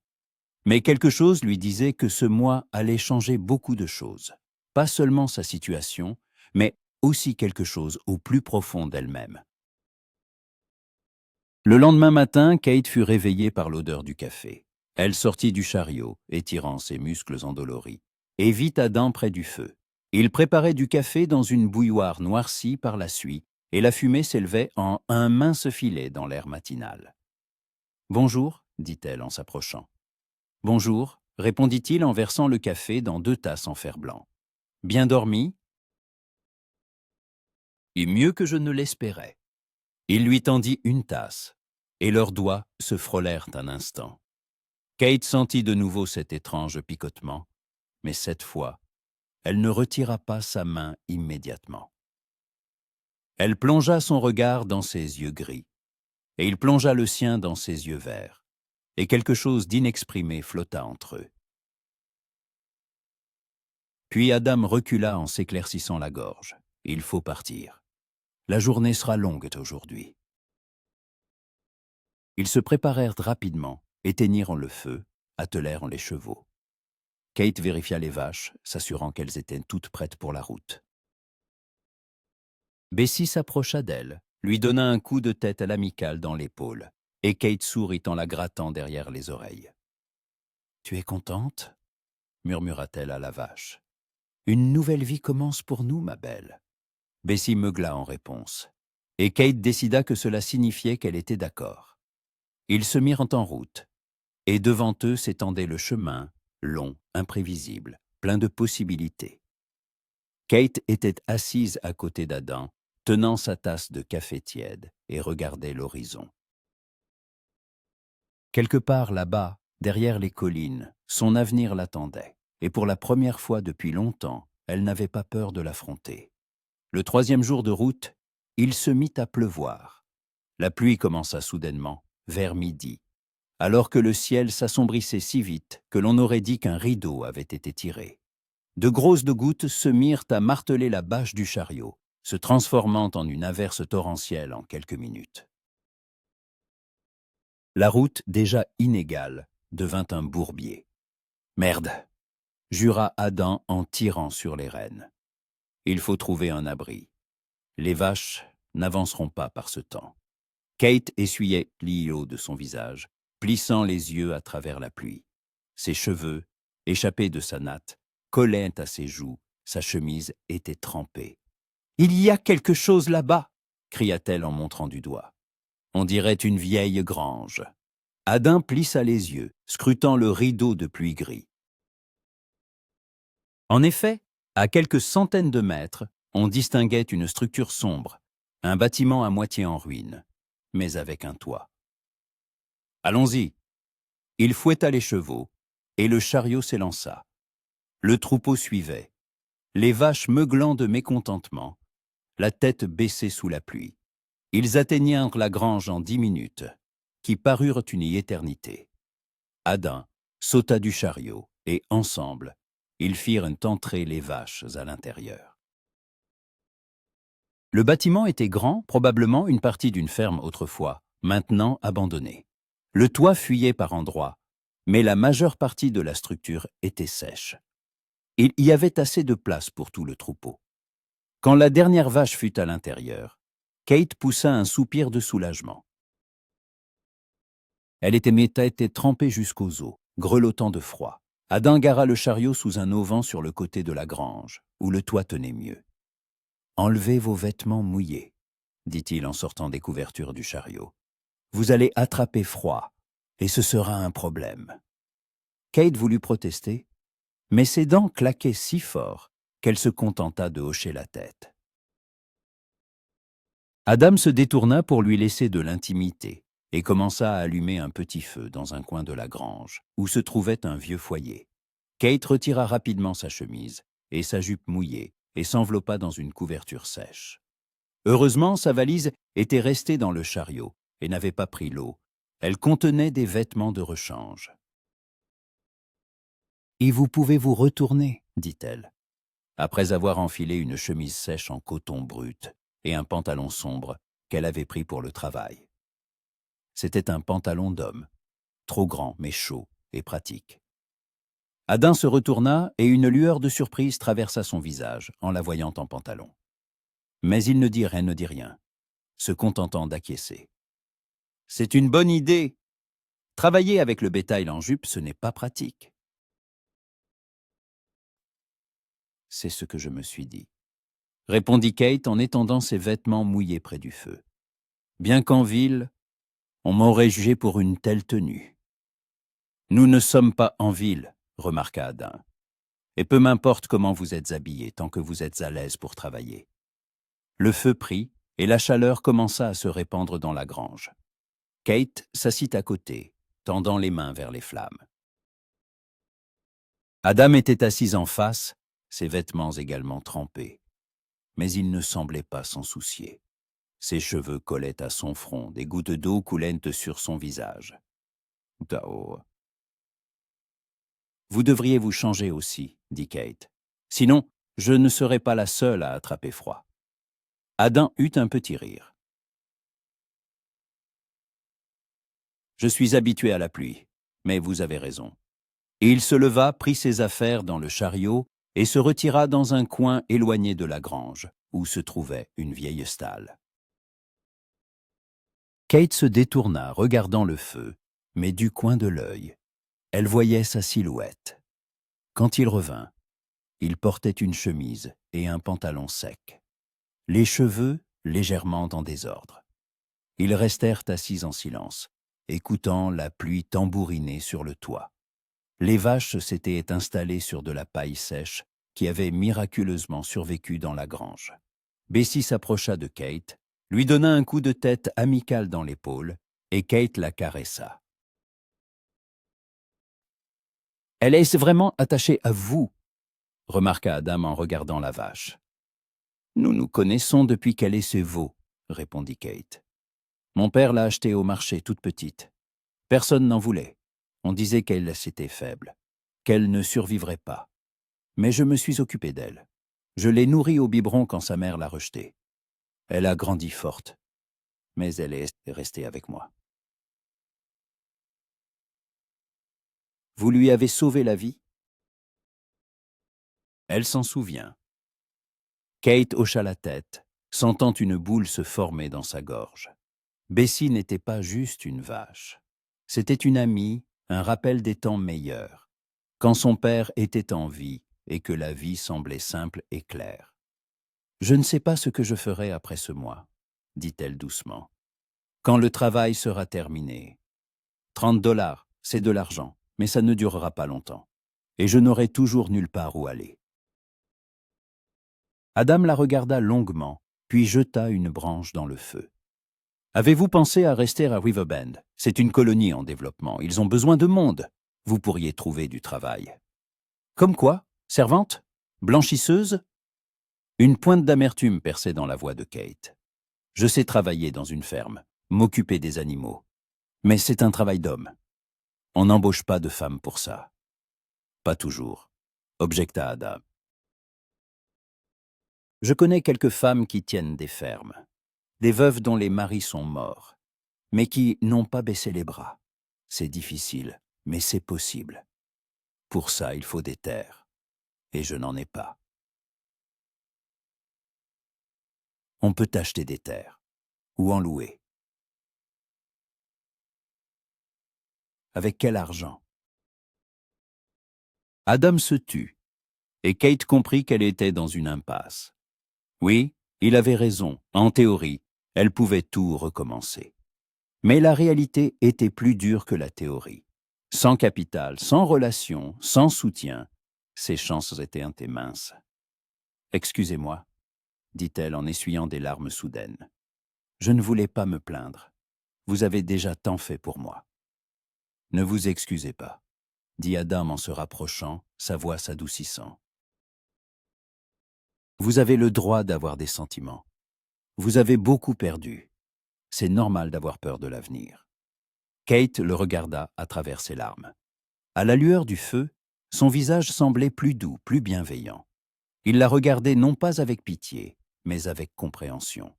mais quelque chose lui disait que ce mois allait changer beaucoup de choses. pas seulement sa situation, mais aussi quelque chose au plus profond d'elle-même. Le lendemain matin, Kate fut réveillée par l'odeur du café. Elle sortit du chariot, étirant ses muscles endoloris, et vit Adam près du feu. Il préparait du café dans une bouilloire noircie par la suie, et la fumée s'élevait en un mince filet dans l'air matinal. « Bonjour, dit-elle en s'approchant. « Bonjour, répondit-il en versant le café dans 2 tasses en fer-blanc. « Bien dormi ?»« Et mieux que je ne l'espérais. » Il lui tendit une tasse, et leurs doigts se frôlèrent un instant. Kate sentit de nouveau cet étrange picotement, mais cette fois, elle ne retira pas sa main immédiatement. Elle plongea son regard dans ses yeux gris, et il plongea le sien dans ses yeux verts, et quelque chose d'inexprimé flotta entre eux. Puis Adam recula en s'éclaircissant la gorge. Il faut partir. La journée sera longue aujourd'hui. Ils se préparèrent rapidement, éteignirent le feu, attelèrent les chevaux. Kate vérifia les vaches, s'assurant qu'elles étaient toutes prêtes pour la route. Bessie s'approcha d'elle, lui donna un coup de tête à l'amicale dans l'épaule, et Kate sourit en la grattant derrière les oreilles. « Tu es contente ?» murmura-t-elle à la vache. « Une nouvelle vie commence pour nous, ma belle. » Bessie meugla en réponse, et Kate décida que cela signifiait qu'elle était d'accord. Ils se mirent en route, et devant eux s'étendait le chemin, long, imprévisible, plein de possibilités. Kate était assise à côté d'Adam, tenant sa tasse de café tiède, et regardait l'horizon. Quelque part là-bas, derrière les collines, son avenir l'attendait, et pour la première fois depuis longtemps, elle n'avait pas peur de l'affronter. Le 3e jour de route, il se mit à pleuvoir. La pluie commença soudainement, vers midi, alors que le ciel s'assombrissait si vite que l'on aurait dit qu'un rideau avait été tiré. De grosses gouttes se mirent à marteler la bâche du chariot, se transformant en une averse torrentielle en quelques minutes. La route, déjà inégale, devint un bourbier. « Merde !» jura Adam en tirant sur les rênes. « Il faut trouver un abri. Les vaches n'avanceront pas par ce temps. » Kate essuyait l'eau de son visage, plissant les yeux à travers la pluie. Ses cheveux, échappés de sa natte, collaient à ses joues, sa chemise était trempée. « Il y a quelque chose là-bas !» cria-t-elle en montrant du doigt. On dirait une vieille grange. Adam plissa les yeux, scrutant le rideau de pluie gris. En effet, à quelques centaines de mètres, on distinguait une structure sombre, un bâtiment à moitié en ruine, mais avec un toit. « Allons-y !» Il fouetta les chevaux, et le chariot s'élança. Le troupeau suivait, les vaches meuglant de mécontentement, la tête baissée sous la pluie. Ils atteignirent la grange en 10 minutes, qui parurent une éternité. Adam sauta du chariot, et ensemble, ils firent entrer les vaches à l'intérieur. Le bâtiment était grand, probablement une partie d'une ferme autrefois, maintenant abandonnée. Le toit fuyait par endroits, mais la majeure partie de la structure était sèche. Il y avait assez de place pour tout le troupeau. Quand la dernière vache fut à l'intérieur, Kate poussa un soupir de soulagement. Elle était trempée jusqu'aux os, grelottant de froid. Adam gara le chariot sous un auvent sur le côté de la grange, où le toit tenait mieux. « Enlevez vos vêtements mouillés, » dit-il en sortant des couvertures du chariot. « Vous allez attraper froid, et ce sera un problème. » Kate voulut protester, mais ses dents claquaient si fort qu'elle se contenta de hocher la tête. Adam se détourna pour lui laisser de l'intimité et commença à allumer un petit feu dans un coin de la grange, où se trouvait un vieux foyer. Kate retira rapidement sa chemise et sa jupe mouillée et s'enveloppa dans une couverture sèche. Heureusement, sa valise était restée dans le chariot et n'avait pas pris l'eau. Elle contenait des vêtements de rechange. « Et vous pouvez vous retourner, » dit-elle, après avoir enfilé une chemise sèche en coton brut et un pantalon sombre qu'elle avait pris pour le travail. C'était un pantalon d'homme, trop grand mais chaud et pratique. Adam se retourna et une lueur de surprise traversa son visage en la voyant en pantalon. Mais il ne dit rien, se contentant d'acquiescer. « C'est une bonne idée. Travailler avec le bétail en jupe, ce n'est pas pratique. » « C'est ce que je me suis dit, » répondit Kate en étendant ses vêtements mouillés près du feu. « Bien qu'en ville, on m'aurait jugé pour une telle tenue. »« Nous ne sommes pas en ville, » remarqua Adam. « Et peu m'importe comment vous êtes habillés, tant que vous êtes à l'aise pour travailler. » Le feu prit, et la chaleur commença à se répandre dans la grange. Kate s'assit à côté, tendant les mains vers les flammes. Adam était assis en face, ses vêtements également trempés. Mais il ne semblait pas s'en soucier. Ses cheveux collaient à son front, des gouttes d'eau coulaient sur son visage. « Tao. »« Vous devriez vous changer aussi, » dit Kate. « Sinon, je ne serai pas la seule à attraper froid. » Adam eut un petit rire. « Je suis habitué à la pluie, mais vous avez raison. » Et il se leva, prit ses affaires dans le chariot et se retira dans un coin éloigné de la grange, où se trouvait une vieille stalle. Kate se détourna, regardant le feu, mais du coin de l'œil. Elle voyait sa silhouette. Quand il revint, il portait une chemise et un pantalon sec, les cheveux légèrement en désordre. Ils restèrent assis en silence, écoutant la pluie tambouriner sur le toit. Les vaches s'étaient installées sur de la paille sèche qui avait miraculeusement survécu dans la grange. Bessie s'approcha de Kate, lui donna un coup de tête amical dans l'épaule, et Kate la caressa. « Elle est vraiment attachée à vous, » remarqua Adam en regardant la vache. « Nous nous connaissons depuis qu'elle est chez vous, » répondit Kate. « Mon père l'a achetée au marché toute petite. Personne n'en voulait. On disait qu'elle était faible, qu'elle ne survivrait pas. Mais je me suis occupé d'elle. Je l'ai nourrie au biberon quand sa mère l'a rejetée. Elle a grandi forte, mais elle est restée avec moi. » « Vous lui avez sauvé la vie ?» Elle s'en souvient. Kate hocha la tête, sentant une boule se former dans sa gorge. Bessie n'était pas juste une vache. C'était une amie, un rappel des temps meilleurs, quand son père était en vie et que la vie semblait simple et claire. « Je ne sais pas ce que je ferai après ce mois, » dit-elle doucement. « Quand le travail sera terminé. 30 $, c'est de l'argent, mais ça ne durera pas longtemps. Et je n'aurai toujours nulle part où aller. » Adam la regarda longuement, puis jeta une branche dans le feu. « Avez-vous pensé à rester à Riverbend? C'est une colonie en développement. Ils ont besoin de monde. Vous pourriez trouver du travail. »« Comme quoi? Servante? Blanchisseuse ?» Une pointe d'amertume perçait dans la voix de Kate. « Je sais travailler dans une ferme, m'occuper des animaux. Mais c'est un travail d'homme. On n'embauche pas de femmes pour ça. »« Pas toujours, » objecta Adam. « Je connais quelques femmes qui tiennent des fermes, des veuves dont les maris sont morts, mais qui n'ont pas baissé les bras. C'est difficile, mais c'est possible. Pour ça, il faut des terres, et je n'en ai pas. » « On peut acheter des terres, ou en louer. » »« Avec quel argent? » Adam se tut, et Kate comprit qu'elle était dans une impasse. Oui, il avait raison, en théorie, elle pouvait tout recommencer. Mais la réalité était plus dure que la théorie. Sans capital, sans relation, sans soutien, ses chances étaient minces. « Excusez-moi, » dit-elle en essuyant des larmes soudaines. « Je ne voulais pas me plaindre. Vous avez déjà tant fait pour moi. »« Ne vous excusez pas, » dit Adam en se rapprochant, sa voix s'adoucissant. « Vous avez le droit d'avoir des sentiments. Vous avez beaucoup perdu. C'est normal d'avoir peur de l'avenir. » Kate le regarda à travers ses larmes. À la lueur du feu, son visage semblait plus doux, plus bienveillant. Il la regardait non pas avec pitié, mais avec compréhension.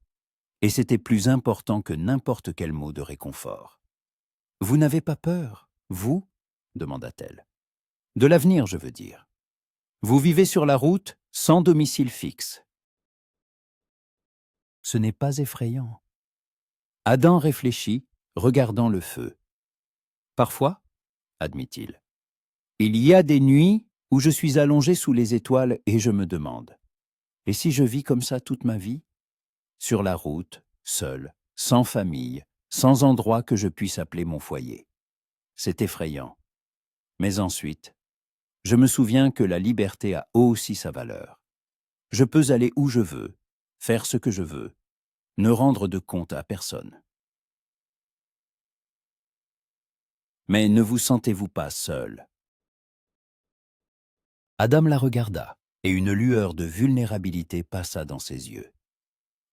Et c'était plus important que n'importe quel mot de réconfort. « Vous n'avez pas peur, vous ?» demanda-t-elle. De l'avenir, je veux dire. Vous vivez sur la route sans domicile fixe. Ce n'est pas effrayant. Adam réfléchit, regardant le feu. Parfois, admit-il, il y a des nuits où je suis allongé sous les étoiles et je me demande, et si je vis comme ça toute ma vie? Sur la route, seul, sans famille, sans endroit que je puisse appeler mon foyer. C'est effrayant. Mais ensuite, je me souviens que la liberté a aussi sa valeur. Je peux aller où je veux, faire ce que je veux, ne rendre de compte à personne. Mais ne vous sentez-vous pas seul? Adam la regarda, et une lueur de vulnérabilité passa dans ses yeux.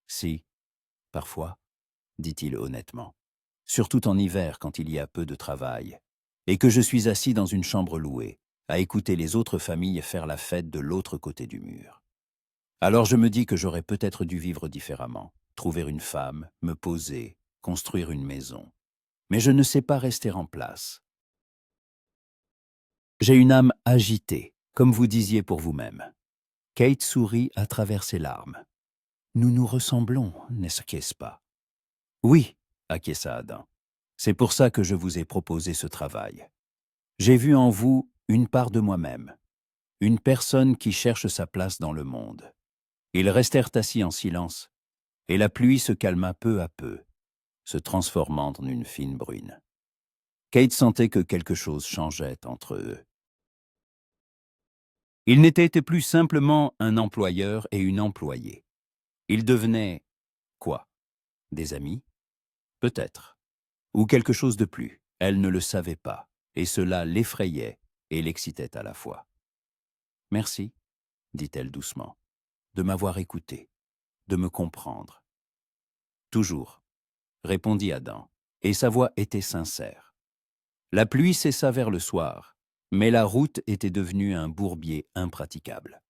Si, parfois, dit-il honnêtement, surtout en hiver quand il y a peu de travail, et que je suis assis dans une chambre louée, à écouter les autres familles faire la fête de l'autre côté du mur. Alors je me dis que j'aurais peut-être dû vivre différemment, trouver une femme, me poser, construire une maison. Mais je ne sais pas rester en place. J'ai une âme agitée, comme vous disiez pour vous-même. Kate sourit à travers ses larmes. Nous nous ressemblons, n'est-ce pas? Oui, acquiesça Adam. C'est pour ça que je vous ai proposé ce travail. J'ai vu en vous une part de moi-même, une personne qui cherche sa place dans le monde. Ils restèrent assis en silence, et la pluie se calma peu à peu, se transformant en une fine bruine. Kate sentait que quelque chose changeait entre eux. Ils n'étaient plus simplement un employeur et une employée. Ils devenaient, quoi? Des amis? Peut-être. Ou quelque chose de plus. Elle ne le savait pas, et cela l'effrayait et l'excitait à la fois. « Merci, dit-elle doucement, de m'avoir écouté, de me comprendre. »« Toujours, » répondit Adam, et sa voix était sincère. La pluie cessa vers le soir, mais la route était devenue un bourbier impraticable.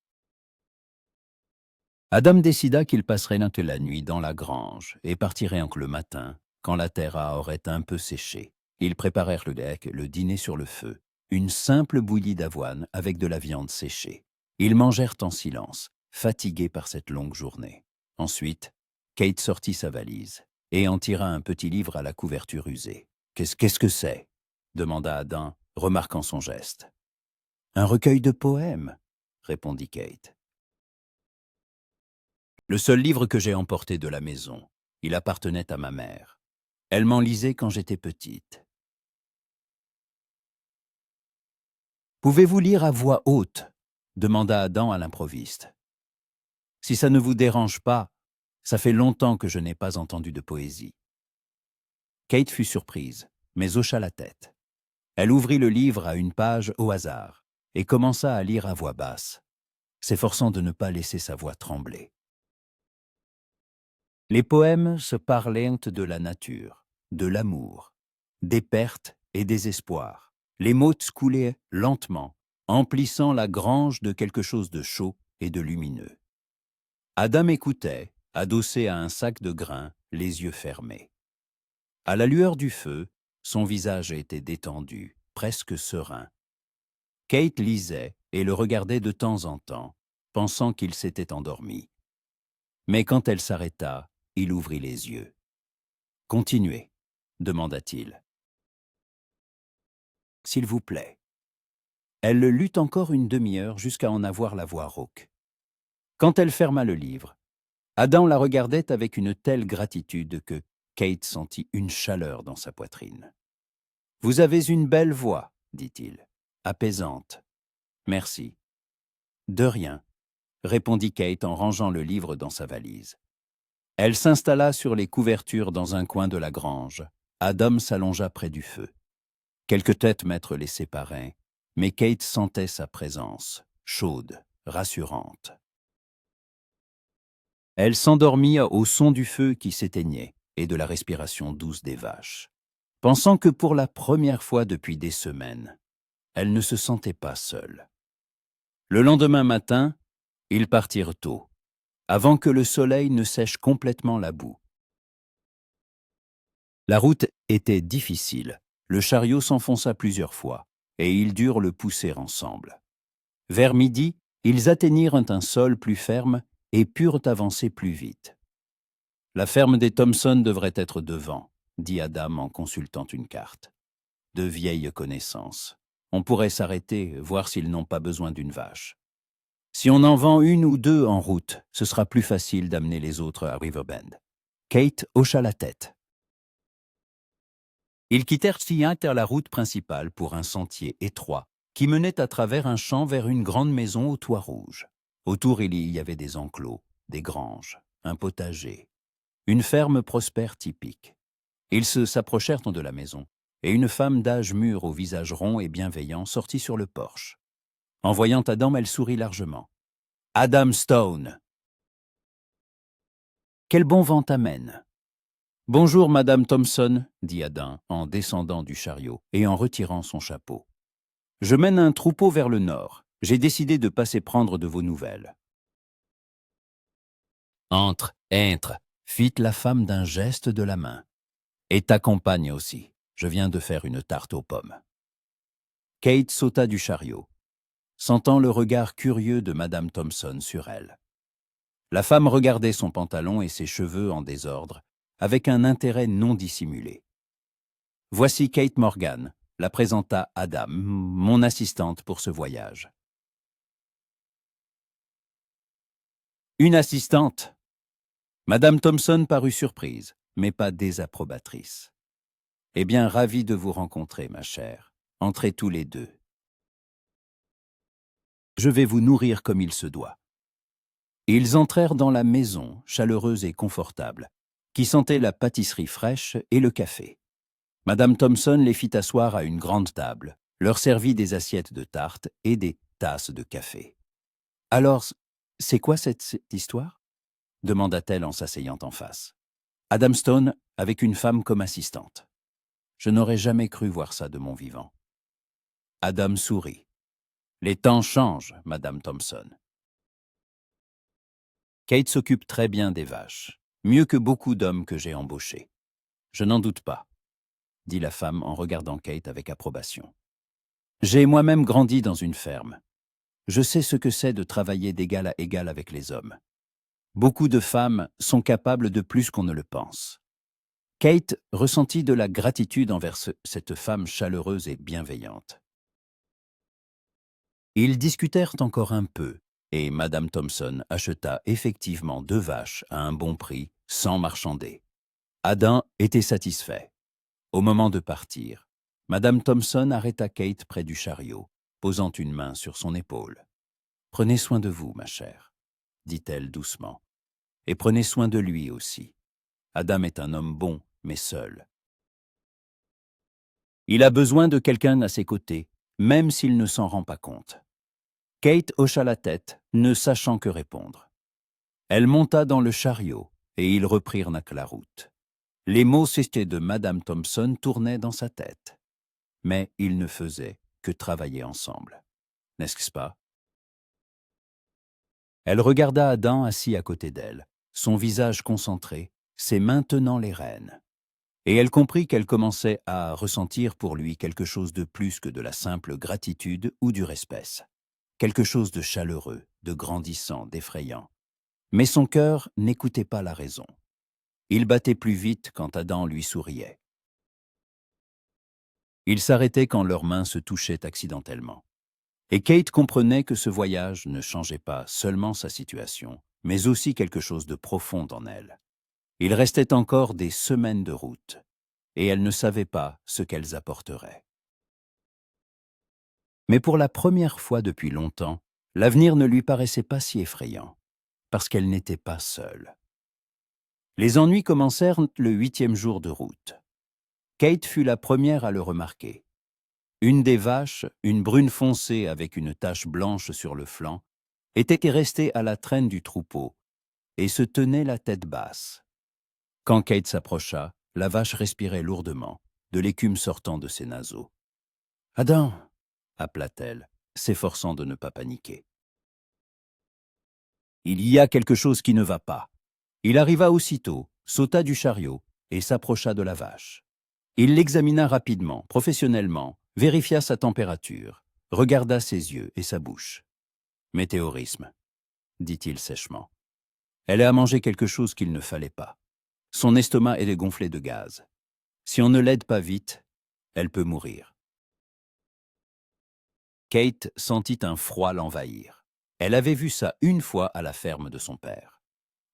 Adam décida qu'il passerait la nuit dans la grange et partirait encore le matin, quand la terre aurait un peu séché. Ils préparèrent le dîner sur le feu, une simple bouillie d'avoine avec de la viande séchée. Ils mangèrent en silence, fatigués par cette longue journée. Ensuite, Kate sortit sa valise et en tira un petit livre à la couverture usée. « Qu'est-ce que c'est » demanda Adam, remarquant son geste. « Un recueil de poèmes » répondit Kate. « Le seul livre que j'ai emporté de la maison. Il appartenait à ma mère. Elle m'en lisait quand j'étais petite. »« Pouvez-vous lire à voix haute » demanda Adam à l'improviste. « Si ça ne vous dérange pas, ça fait longtemps que je n'ai pas entendu de poésie. » Kate fut surprise, mais hocha la tête. Elle ouvrit le livre à une page au hasard et commença à lire à voix basse, s'efforçant de ne pas laisser sa voix trembler. Les poèmes se parlaient de la nature, de l'amour, des pertes et des espoirs. Les mots coulaient lentement, emplissant la grange de quelque chose de chaud et de lumineux. Adam écoutait, adossé à un sac de grains, les yeux fermés. À la lueur du feu, son visage était détendu, presque serein. Kate lisait et le regardait de temps en temps, pensant qu'il s'était endormi. Mais quand elle s'arrêta, il ouvrit les yeux. « Continuez, » demanda-t-il. « S'il vous plaît. » Elle le lut encore une demi-heure jusqu'à en avoir la voix rauque. Quand elle ferma le livre, Adam la regardait avec une telle gratitude que Kate sentit une chaleur dans sa poitrine. « Vous avez une belle voix, » dit-il, apaisante. « Merci. »« De rien, » répondit Kate en rangeant le livre dans sa valise. Elle s'installa sur les couvertures dans un coin de la grange. Adam s'allongea près du feu. Quelques têtes-mètres les séparaient, mais Kate sentait sa présence, chaude, rassurante. Elle s'endormit au son du feu qui s'éteignait et de la respiration douce des vaches, pensant que pour la première fois depuis des semaines, elle ne se sentait pas seule. Le lendemain matin, ils partirent tôt, avant que le soleil ne sèche complètement la boue. La route était difficile, le chariot s'enfonça plusieurs fois, et ils durent le pousser ensemble. Vers midi, ils atteignirent un sol plus ferme et purent avancer plus vite. « La ferme des Thompson devrait être devant », dit Adam en consultant une carte. « De vieilles connaissances. On pourrait s'arrêter, voir s'ils n'ont pas besoin d'une vache. Si on en vend une ou deux en route, ce sera plus facile d'amener les autres à Riverbend. » Kate hocha la tête. Ils quittèrent Seattle la route principale pour un sentier étroit qui menait à travers un champ vers une grande maison au toit rouge. Autour, il y avait des enclos, des granges, un potager, une ferme prospère typique. Ils s'approchèrent de la maison, et une femme d'âge mûr au visage rond et bienveillant sortit sur le porche. En voyant Adam, elle sourit largement. « Adam Stone !»« Quel bon vent t'amène !»« Bonjour, Madame Thompson, » dit Adam en descendant du chariot et en retirant son chapeau. « Je mène un troupeau vers le nord. J'ai décidé de passer prendre de vos nouvelles. »« Entre, fit la femme d'un geste de la main. « Et ta compagne aussi. Je viens de faire une tarte aux pommes. » Kate sauta du chariot, sentant le regard curieux de Madame Thompson sur elle. La femme regardait son pantalon et ses cheveux en désordre, avec un intérêt non dissimulé. « Voici Kate Morgan », la présenta Adam, mon assistante pour ce voyage. « Une assistante ?» Madame Thompson parut surprise, mais pas désapprobatrice. « Eh bien, ravie de vous rencontrer, ma chère. Entrez tous les deux. Je vais vous nourrir comme il se doit. » Ils entrèrent dans la maison, chaleureuse et confortable, qui sentait la pâtisserie fraîche et le café. Madame Thompson les fit asseoir à une grande table, leur servit des assiettes de tarte et des tasses de café. « Alors, c'est quoi cette histoire ?» demanda-t-elle en s'asseyant en face. Adam Stone avec une femme comme assistante. Je n'aurais jamais cru voir ça de mon vivant. Adam sourit. « Les temps changent, Madame Thompson. » Kate s'occupe très bien des vaches, mieux que beaucoup d'hommes que j'ai embauchés. Je n'en doute pas, dit la femme en regardant Kate avec approbation. J'ai moi-même grandi dans une ferme. Je sais ce que c'est de travailler d'égal à égal avec les hommes. Beaucoup de femmes sont capables de plus qu'on ne le pense. Kate ressentit de la gratitude envers cette femme chaleureuse et bienveillante. Ils discutèrent encore un peu, et Madame Thompson acheta effectivement 2 vaches à un bon prix, sans marchander. Adam était satisfait. Au moment de partir, Madame Thompson arrêta Kate près du chariot, posant une main sur son épaule. « Prenez soin de vous, ma chère, » dit-elle doucement. « Et prenez soin de lui aussi. Adam est un homme bon, mais seul. Il a besoin de quelqu'un à ses côtés, même s'il ne s'en rend pas compte. » Kate hocha la tête, ne sachant que répondre. Elle monta dans le chariot, et ils reprirent la route. Les mots cités de Madame Thompson tournaient dans sa tête. Mais ils ne faisaient que travailler ensemble. N'est-ce pas? Elle regarda Adam assis à côté d'elle, son visage concentré, ses mains tenant les rênes. Et elle comprit qu'elle commençait à ressentir pour lui quelque chose de plus que de la simple gratitude ou du respect. Quelque chose de chaleureux, de grandissant, d'effrayant. Mais son cœur n'écoutait pas la raison. Il battait plus vite quand Adam lui souriait. Il s'arrêtait quand leurs mains se touchaient accidentellement. Et Kate comprenait que ce voyage ne changeait pas seulement sa situation, mais aussi quelque chose de profond en elle. Il restait encore des semaines de route, et elle ne savait pas ce qu'elles apporteraient. Mais pour la première fois depuis longtemps, l'avenir ne lui paraissait pas si effrayant, parce qu'elle n'était pas seule. Les ennuis commencèrent le 8e jour de route. Kate fut la première à le remarquer. Une des vaches, une brune foncée avec une tache blanche sur le flanc, était restée à la traîne du troupeau et se tenait la tête basse. Quand Kate s'approcha, la vache respirait lourdement, de l'écume sortant de ses naseaux. « Adam !» appela-t-elle, s'efforçant de ne pas paniquer. Il y a quelque chose qui ne va pas. Il arriva aussitôt, sauta du chariot et s'approcha de la vache. Il l'examina rapidement, professionnellement, vérifia sa température, regarda ses yeux et sa bouche. « Météorisme », dit-il sèchement. Elle a mangé quelque chose qu'il ne fallait pas. Son estomac est gonflé de gaz. Si on ne l'aide pas vite, elle peut mourir. Kate sentit un froid l'envahir. Elle avait vu ça une fois à la ferme de son père.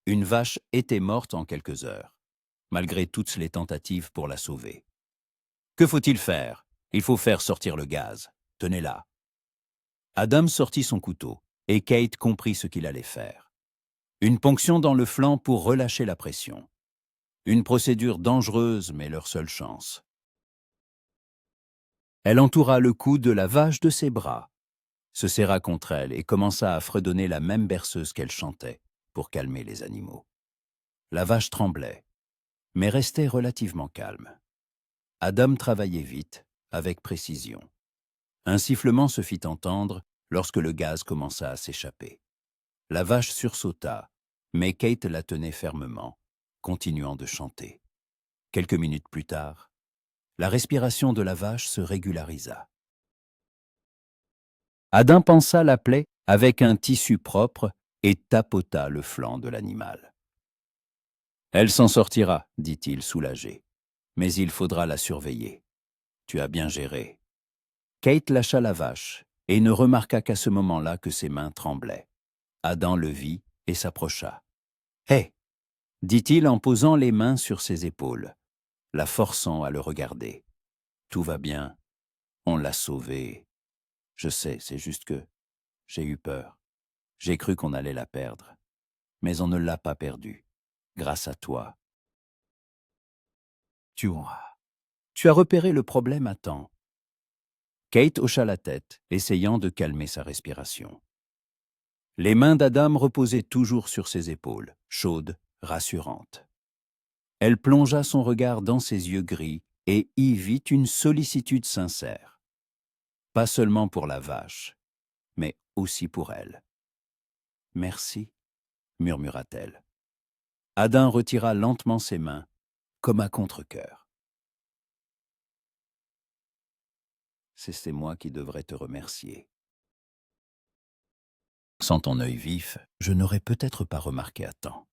Une vache était morte en quelques heures, malgré toutes les tentatives pour la sauver. Que faut-il faire? Il faut faire sortir le gaz. Tenez-la. Adam sortit son couteau, et Kate comprit ce qu'il allait faire. Une ponction dans le flanc pour relâcher la pression. Une procédure dangereuse, mais leur seule chance. Elle entoura le cou de la vache de ses bras, se serra contre elle et commença à fredonner la même berceuse qu'elle chantait pour calmer les animaux. La vache tremblait, mais restait relativement calme. Adam travaillait vite, avec précision. Un sifflement se fit entendre lorsque le gaz commença à s'échapper. La vache sursauta, mais Kate la tenait fermement, continuant de chanter. Quelques minutes plus tard, la respiration de la vache se régularisa. Adam pansa la plaie avec un tissu propre et tapota le flanc de l'animal. « Elle s'en sortira, dit-il soulagé, mais il faudra la surveiller. Tu as bien géré. » Kate lâcha la vache et ne remarqua qu'à ce moment-là que ses mains tremblaient. Adam le vit et s'approcha. « Hé !» dit-il en posant les mains sur ses épaules, la forçant à le regarder. « Tout va bien. On l'a sauvée. Je sais, c'est juste que j'ai eu peur. J'ai cru qu'on allait la perdre. Mais on ne l'a pas perdue. Grâce à toi. Tu as repéré le problème à temps. » Kate hocha la tête, essayant de calmer sa respiration. Les mains d'Adam reposaient toujours sur ses épaules, chaudes, rassurantes. Elle plongea son regard dans ses yeux gris et y vit une sollicitude sincère. Pas seulement pour la vache, mais aussi pour elle. « Merci, » murmura-t-elle. Adam retira lentement ses mains, comme à contre-cœur. « C'est moi qui devrais te remercier. Sans ton œil vif, je n'aurais peut-être pas remarqué à temps. »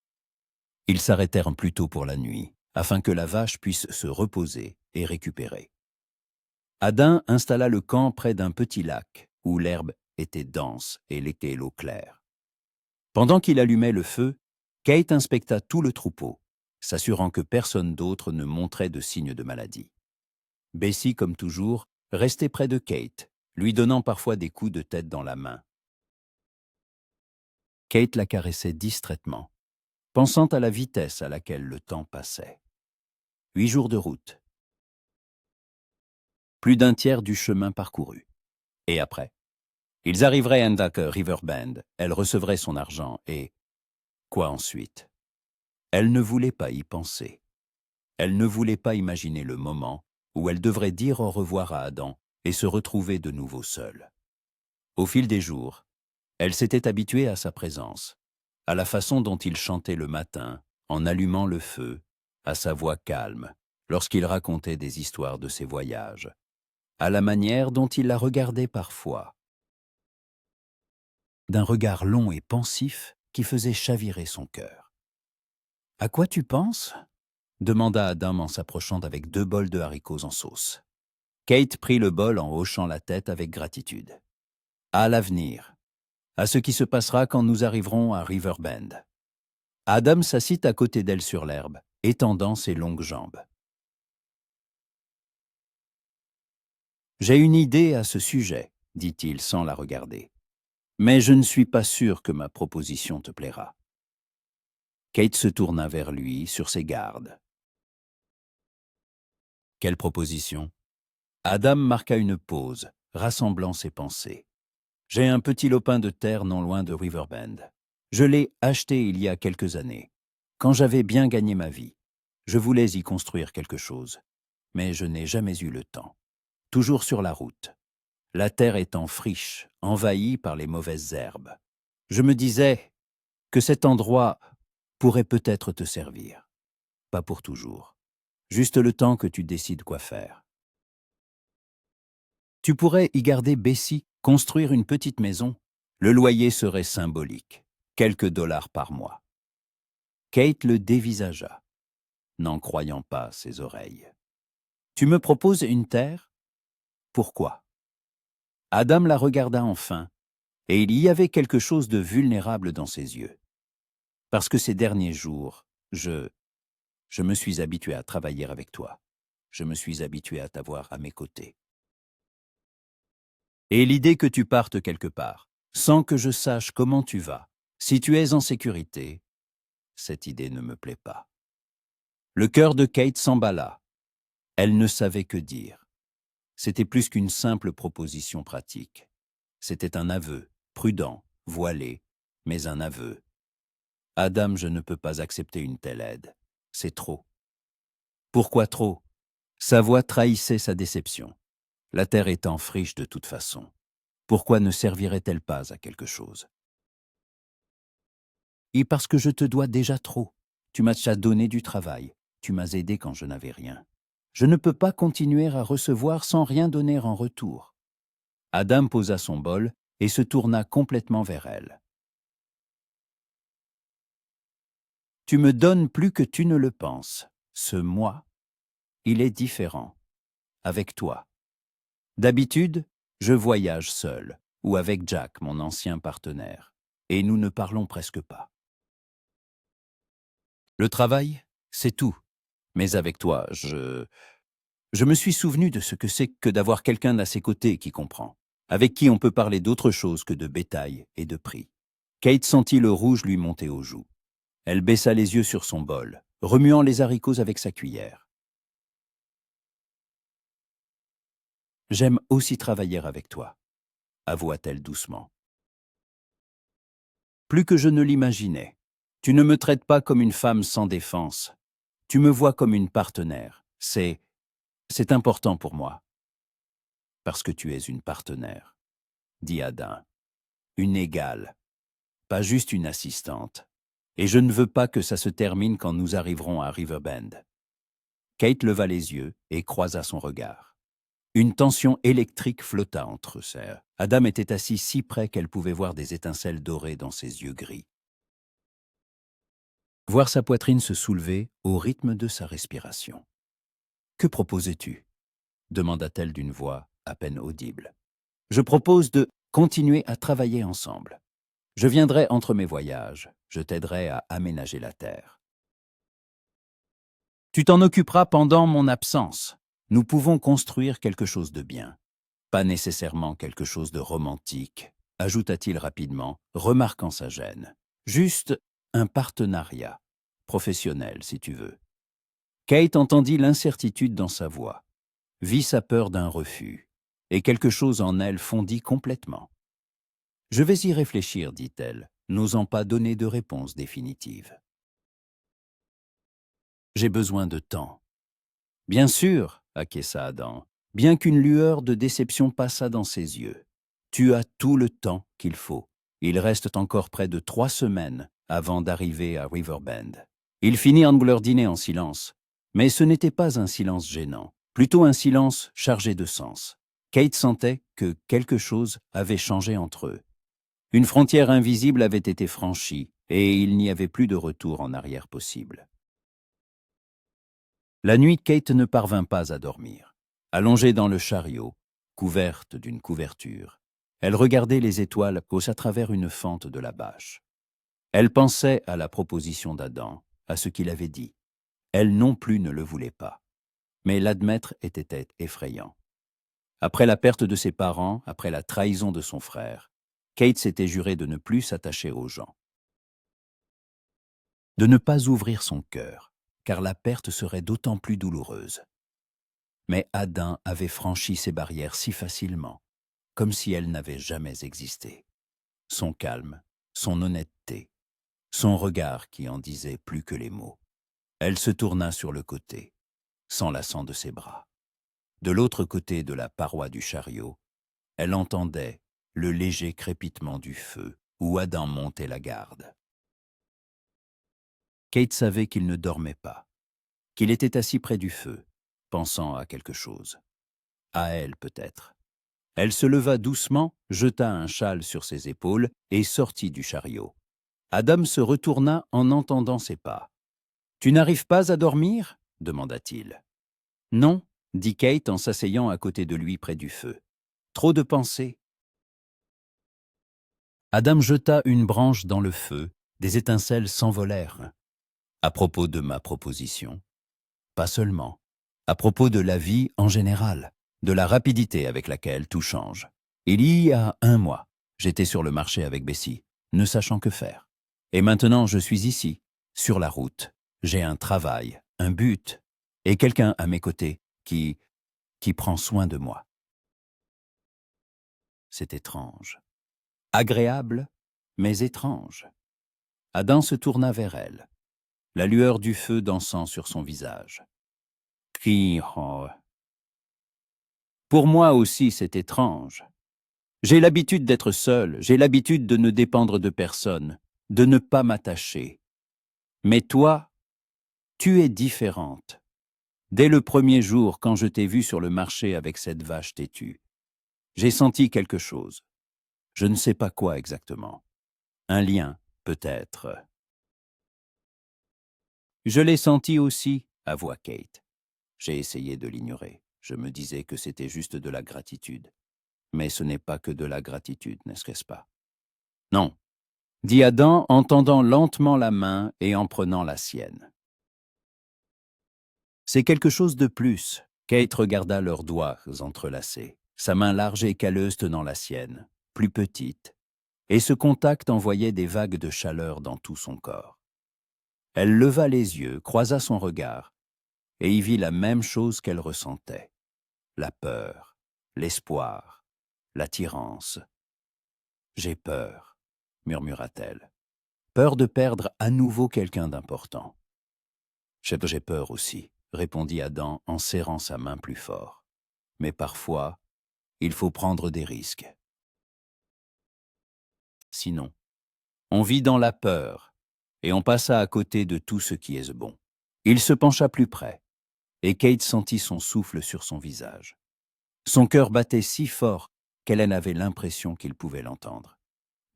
Ils s'arrêtèrent plus tôt pour la nuit, afin que la vache puisse se reposer et récupérer. Adam installa le camp près d'un petit lac, où l'herbe était dense et l'eau claire. Pendant qu'il allumait le feu, Kate inspecta tout le troupeau, s'assurant que personne d'autre ne montrait de signes de maladie. Bessie, comme toujours, restait près de Kate, lui donnant parfois des coups de tête dans la main. Kate la caressait distraitement, pensant à la vitesse à laquelle le temps passait. 8 jours de route. Plus d'un tiers du chemin parcouru. Et après? Ils arriveraient à Ndaka Riverbend, elle recevrait son argent et... Quoi ensuite? Elle ne voulait pas y penser. Elle ne voulait pas imaginer le moment où elle devrait dire au revoir à Adam et se retrouver de nouveau seule. Au fil des jours, elle s'était habituée à sa présence, à la façon dont il chantait le matin, en allumant le feu, à sa voix calme, lorsqu'il racontait des histoires de ses voyages, à la manière dont il la regardait parfois, d'un regard long et pensif qui faisait chavirer son cœur. « À quoi tu penses ?» demanda Adam en s'approchant avec 2 bols de haricots en sauce. Kate prit le bol en hochant la tête avec gratitude. « À l'avenir, à ce qui se passera quand nous arriverons à Riverbend. » Adam s'assit à côté d'elle sur l'herbe, étendant ses longues jambes. « J'ai une idée à ce sujet, » dit-il sans la regarder. « Mais je ne suis pas sûr que ma proposition te plaira. » Kate se tourna vers lui sur ses gardes. « Quelle proposition ?» Adam marqua une pause, rassemblant ses pensées. « J'ai un petit lopin de terre non loin de Riverbend. Je l'ai acheté il y a quelques années, quand j'avais bien gagné ma vie. Je voulais y construire quelque chose, mais je n'ai jamais eu le temps. Toujours sur la route. La terre étant friche, envahie par les mauvaises herbes. Je me disais que cet endroit pourrait peut-être te servir. Pas pour toujours. Juste le temps que tu décides quoi faire. » Tu pourrais y garder Bessie, construire une petite maison. Le loyer serait symbolique, quelques dollars par mois. Kate le dévisagea, n'en croyant pas ses oreilles. Tu me proposes une terre? Pourquoi? Adam la regarda enfin, et il y avait quelque chose de vulnérable dans ses yeux. Parce que ces derniers jours, je me suis habitué à travailler avec toi. Je me suis habitué à t'avoir à mes côtés. Et l'idée que tu partes quelque part, sans que je sache comment tu vas, si tu es en sécurité, cette idée ne me plaît pas. Le cœur de Kate s'emballa. Elle ne savait que dire. C'était plus qu'une simple proposition pratique. C'était un aveu, prudent, voilé, mais un aveu. Adam, je ne peux pas accepter une telle aide. C'est trop. Pourquoi trop? Sa voix trahissait sa déception. La terre étant friche de toute façon. Pourquoi ne servirait-elle pas à quelque chose? Et parce que je te dois déjà trop. Tu m'as déjà donné du travail. Tu m'as aidé quand je n'avais rien. Je ne peux pas continuer à recevoir sans rien donner en retour. Adam posa son bol et se tourna complètement vers elle. Tu me donnes plus que tu ne le penses. Ce moi, il est différent. Avec toi. D'habitude, je voyage seul ou avec Jack, mon ancien partenaire, et nous ne parlons presque pas. Le travail, c'est tout. Mais avec toi, je me suis souvenu de ce que c'est que d'avoir quelqu'un à ses côtés qui comprend, avec qui on peut parler d'autre chose que de bétail et de prix. Kate sentit le rouge lui monter aux joues. Elle baissa les yeux sur son bol, remuant les haricots avec sa cuillère. « J'aime aussi travailler avec toi, » avoua-t-elle doucement. Plus que je ne l'imaginais. Tu ne me traites pas comme une femme sans défense. Tu me vois comme une partenaire. C'est important pour moi. Parce que tu es une partenaire, dit Adam. Une égale, pas juste une assistante. Et je ne veux pas que ça se termine quand nous arriverons à Riverbend. Kate leva les yeux et croisa son regard. Une tension électrique flotta entre eux. Adam était assis si près qu'elle pouvait voir des étincelles dorées dans ses yeux gris. Voir sa poitrine se soulever au rythme de sa respiration. « Que proposais-tu » demanda-t-elle d'une voix à peine audible. « Je propose de continuer à travailler ensemble. Je viendrai entre mes voyages, je t'aiderai à aménager la terre. Tu t'en occuperas pendant mon absence. Nous pouvons construire quelque chose de bien. Pas nécessairement quelque chose de romantique, ajouta-t-il rapidement, remarquant sa gêne. Juste un partenariat, professionnel si tu veux. Kate entendit l'incertitude dans sa voix, vit sa peur d'un refus, et quelque chose en elle fondit complètement. « Je vais y réfléchir, dit-elle, n'osant pas donner de réponse définitive. « J'ai besoin de temps. » « Bien sûr, acquiesça Adam, bien qu'une lueur de déception passât dans ses yeux. Tu as tout le temps qu'il faut. Il reste encore près de 3 semaines avant d'arriver à Riverbend. Ils finirent leur dîner en silence, mais ce n'était pas un silence gênant, plutôt un silence chargé de sens. Kate sentait que quelque chose avait changé entre eux. Une frontière invisible avait été franchie, et il n'y avait plus de retour en arrière possible. La nuit, Kate ne parvint pas à dormir. Allongée dans le chariot, couverte d'une couverture, elle regardait les étoiles à travers une fente de la bâche. Elle pensait à la proposition d'Adam, à ce qu'il avait dit. Elle non plus ne le voulait pas. Mais l'admettre était effrayant. Après la perte de ses parents, après la trahison de son frère, Kate s'était juré de ne plus s'attacher aux gens. De ne pas ouvrir son cœur, car la perte serait d'autant plus douloureuse. Mais Adam avait franchi ces barrières si facilement, comme si elles n'avaient jamais existé. Son calme, son honnêteté, son regard qui en disait plus que les mots. Elle se tourna sur le côté, s'enlaçant de ses bras. De l'autre côté de la paroi du chariot, elle entendait le léger crépitement du feu où Adam montait la garde. Kate savait qu'il ne dormait pas, qu'il était assis près du feu, pensant à quelque chose. À elle peut-être. Elle se leva doucement, jeta un châle sur ses épaules et sortit du chariot. Adam se retourna en entendant ses pas. « Tu n'arrives pas à dormir » demanda-t-il. « Non » dit Kate en s'asseyant à côté de lui près du feu. « Trop de pensées. » Adam jeta une branche dans le feu, des étincelles s'envolèrent. « À propos de ma proposition. Pas seulement. À propos de la vie en général, de la rapidité avec laquelle tout change. Il y a 1 mois, j'étais sur le marché avec Bessie, ne sachant que faire. Et maintenant, je suis ici, sur la route. J'ai un travail, un but, et quelqu'un à mes côtés qui prend soin de moi. C'est étrange. Agréable, mais étrange. Adam se tourna vers elle, la lueur du feu dansant sur son visage. Pour moi aussi, c'est étrange. J'ai l'habitude d'être seul, j'ai l'habitude de ne dépendre de personne, de ne pas m'attacher. Mais toi, tu es différente. Dès le premier jour, quand je t'ai vue sur le marché avec cette vache têtue, j'ai senti quelque chose. Je ne sais pas quoi exactement. Un lien, peut-être. Je l'ai senti aussi, avoua Kate. J'ai essayé de l'ignorer. Je me disais que c'était juste de la gratitude. Mais ce n'est pas que de la gratitude, n'est-ce pas? Non, dit Adam en tendant lentement la main et en prenant la sienne. C'est quelque chose de plus. Kate regarda leurs doigts entrelacés, sa main large et calleuse tenant la sienne, plus petite, et ce contact envoyait des vagues de chaleur dans tout son corps. Elle leva les yeux, croisa son regard, et y vit la même chose qu'elle ressentait. La peur, l'espoir, l'attirance. « J'ai peur », murmura-t-elle. « Peur de perdre à nouveau quelqu'un d'important. »« J'ai peur aussi, » répondit Adam en serrant sa main plus fort. « Mais parfois, il faut prendre des risques. Sinon, on vit dans la peur et on passa à côté de tout ce qui est bon. » Il se pencha plus près et Kate sentit son souffle sur son visage. Son cœur battait si fort qu'elle en avait l'impression qu'il pouvait l'entendre.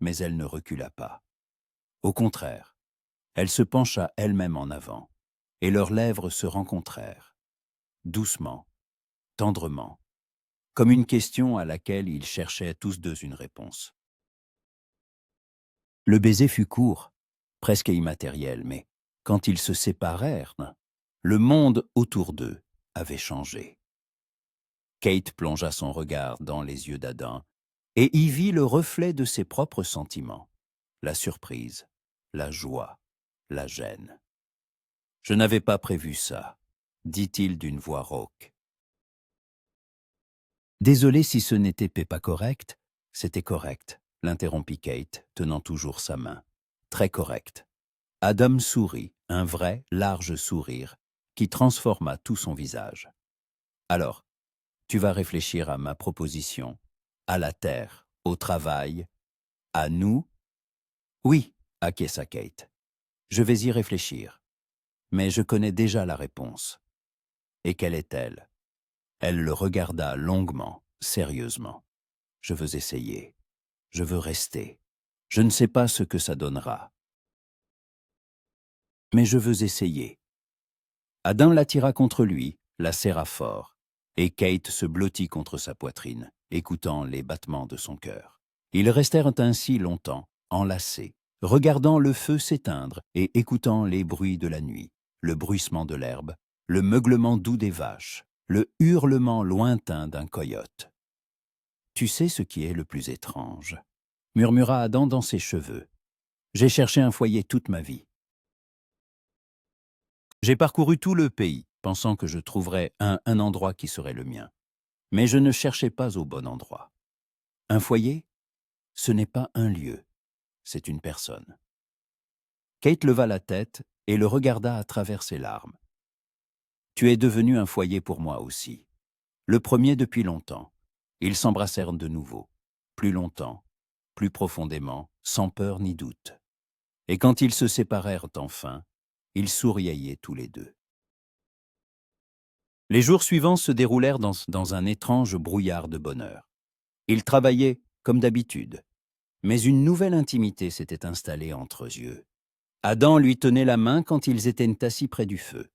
Mais elle ne recula pas. Au contraire, elle se pencha elle-même en avant, et leurs lèvres se rencontrèrent, doucement, tendrement, comme une question à laquelle ils cherchaient tous deux une réponse. Le baiser fut court, presque immatériel, mais quand ils se séparèrent, le monde autour d'eux avait changé. Kate plongea son regard dans les yeux d'Adam et y vit le reflet de ses propres sentiments, la surprise, la joie, la gêne. « Je n'avais pas prévu ça », dit-il d'une voix rauque. « Désolé si ce n'était pas correct. » « C'était correct », l'interrompit Kate, tenant toujours sa main. « Très correct. » Adam sourit, un vrai, large sourire, qui transforma tout son visage. « Alors, tu vas réfléchir à ma proposition, à la terre, au travail, à nous ?»« Oui, » acquiesça Kate. « Je vais y réfléchir. Mais je connais déjà la réponse. » « Et quelle est-elle » Elle le regarda longuement, sérieusement. « Je veux essayer. Je veux rester. Je ne sais pas ce que ça donnera. Mais je veux essayer. » Adam l'attira contre lui, la serra fort, et Kate se blottit contre sa poitrine, écoutant les battements de son cœur. Ils restèrent ainsi longtemps, enlacés, regardant le feu s'éteindre et écoutant les bruits de la nuit, le bruissement de l'herbe, le meuglement doux des vaches, le hurlement lointain d'un coyote. « Tu sais ce qui est le plus étrange » murmura Adam dans ses cheveux. « J'ai cherché un foyer toute ma vie. J'ai parcouru tout le pays, pensant que je trouverais un endroit qui serait le mien. Mais je ne cherchais pas au bon endroit. Un foyer, ce n'est pas un lieu, c'est une personne. » Kate leva la tête et le regarda à travers ses larmes. « Tu es devenu un foyer pour moi aussi. Le premier depuis longtemps. » Ils s'embrassèrent de nouveau, plus longtemps, plus profondément, sans peur ni doute. Et quand ils se séparèrent enfin, ils souriaillaient tous les deux. Les jours suivants se déroulèrent dans un étrange brouillard de bonheur. Ils travaillaient comme d'habitude. Mais une nouvelle intimité s'était installée entre eux. Adam lui tenait la main quand ils étaient assis près du feu.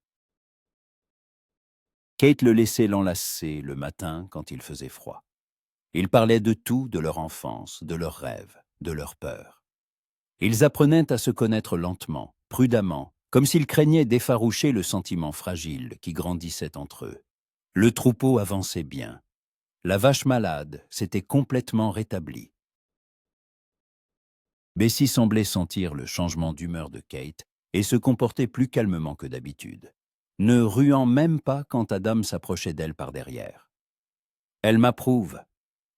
Kate le laissait l'enlacer le matin quand il faisait froid. Ils parlaient de tout, de leur enfance, de leurs rêves, de leurs peurs. Ils apprenaient à se connaître lentement, prudemment, comme s'ils craignaient d'effaroucher le sentiment fragile qui grandissait entre eux. Le troupeau avançait bien. La vache malade s'était complètement rétablie. Bessie semblait sentir le changement d'humeur de Kate et se comportait plus calmement que d'habitude, ne ruant même pas quand Adam s'approchait d'elle par derrière. « Elle m'approuve »,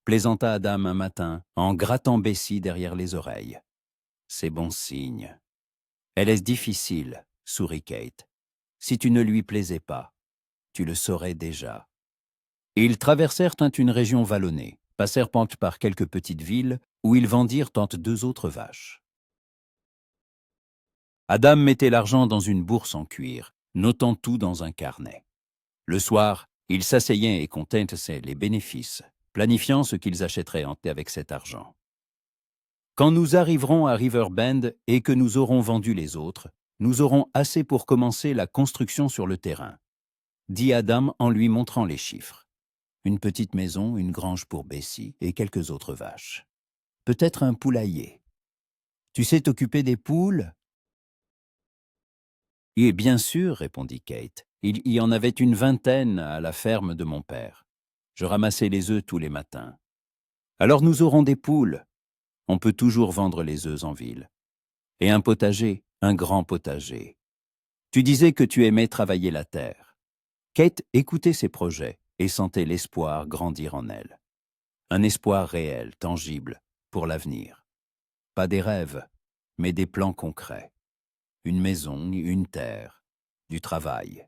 plaisanta Adam un matin en grattant Bessie derrière les oreilles. « C'est bon signe. »« Elle est difficile, » sourit Kate. « Si tu ne lui plaisais pas, tu le saurais déjà. » Ils traversèrent une région vallonnée, passèrent par quelques petites villes où ils vendirent deux autres vaches. Adam mettait l'argent dans une bourse en cuir, notant tout dans un carnet. Le soir, il s'asseyait et comptait les bénéfices, planifiant ce qu'ils achèteraient avec cet argent. Quand nous arriverons à Riverbend et que nous aurons vendu les autres, nous aurons assez pour commencer la construction sur le terrain, dit Adam en lui montrant les chiffres. Une petite maison, une grange pour Bessie et quelques autres vaches. Peut-être un poulailler. Tu sais t'occuper des poules ? Et bien sûr, répondit Kate. Il y en avait une vingtaine à la ferme de mon père. Je ramassais les œufs tous les matins. Alors nous aurons des poules. On peut toujours vendre les œufs en ville. Et un potager, un grand potager. Tu disais que tu aimais travailler la terre. Kate écoutait ses projets et sentait l'espoir grandir en elle. Un espoir réel, tangible, pour l'avenir. Pas des rêves, mais des plans concrets. Une maison, une terre, du travail.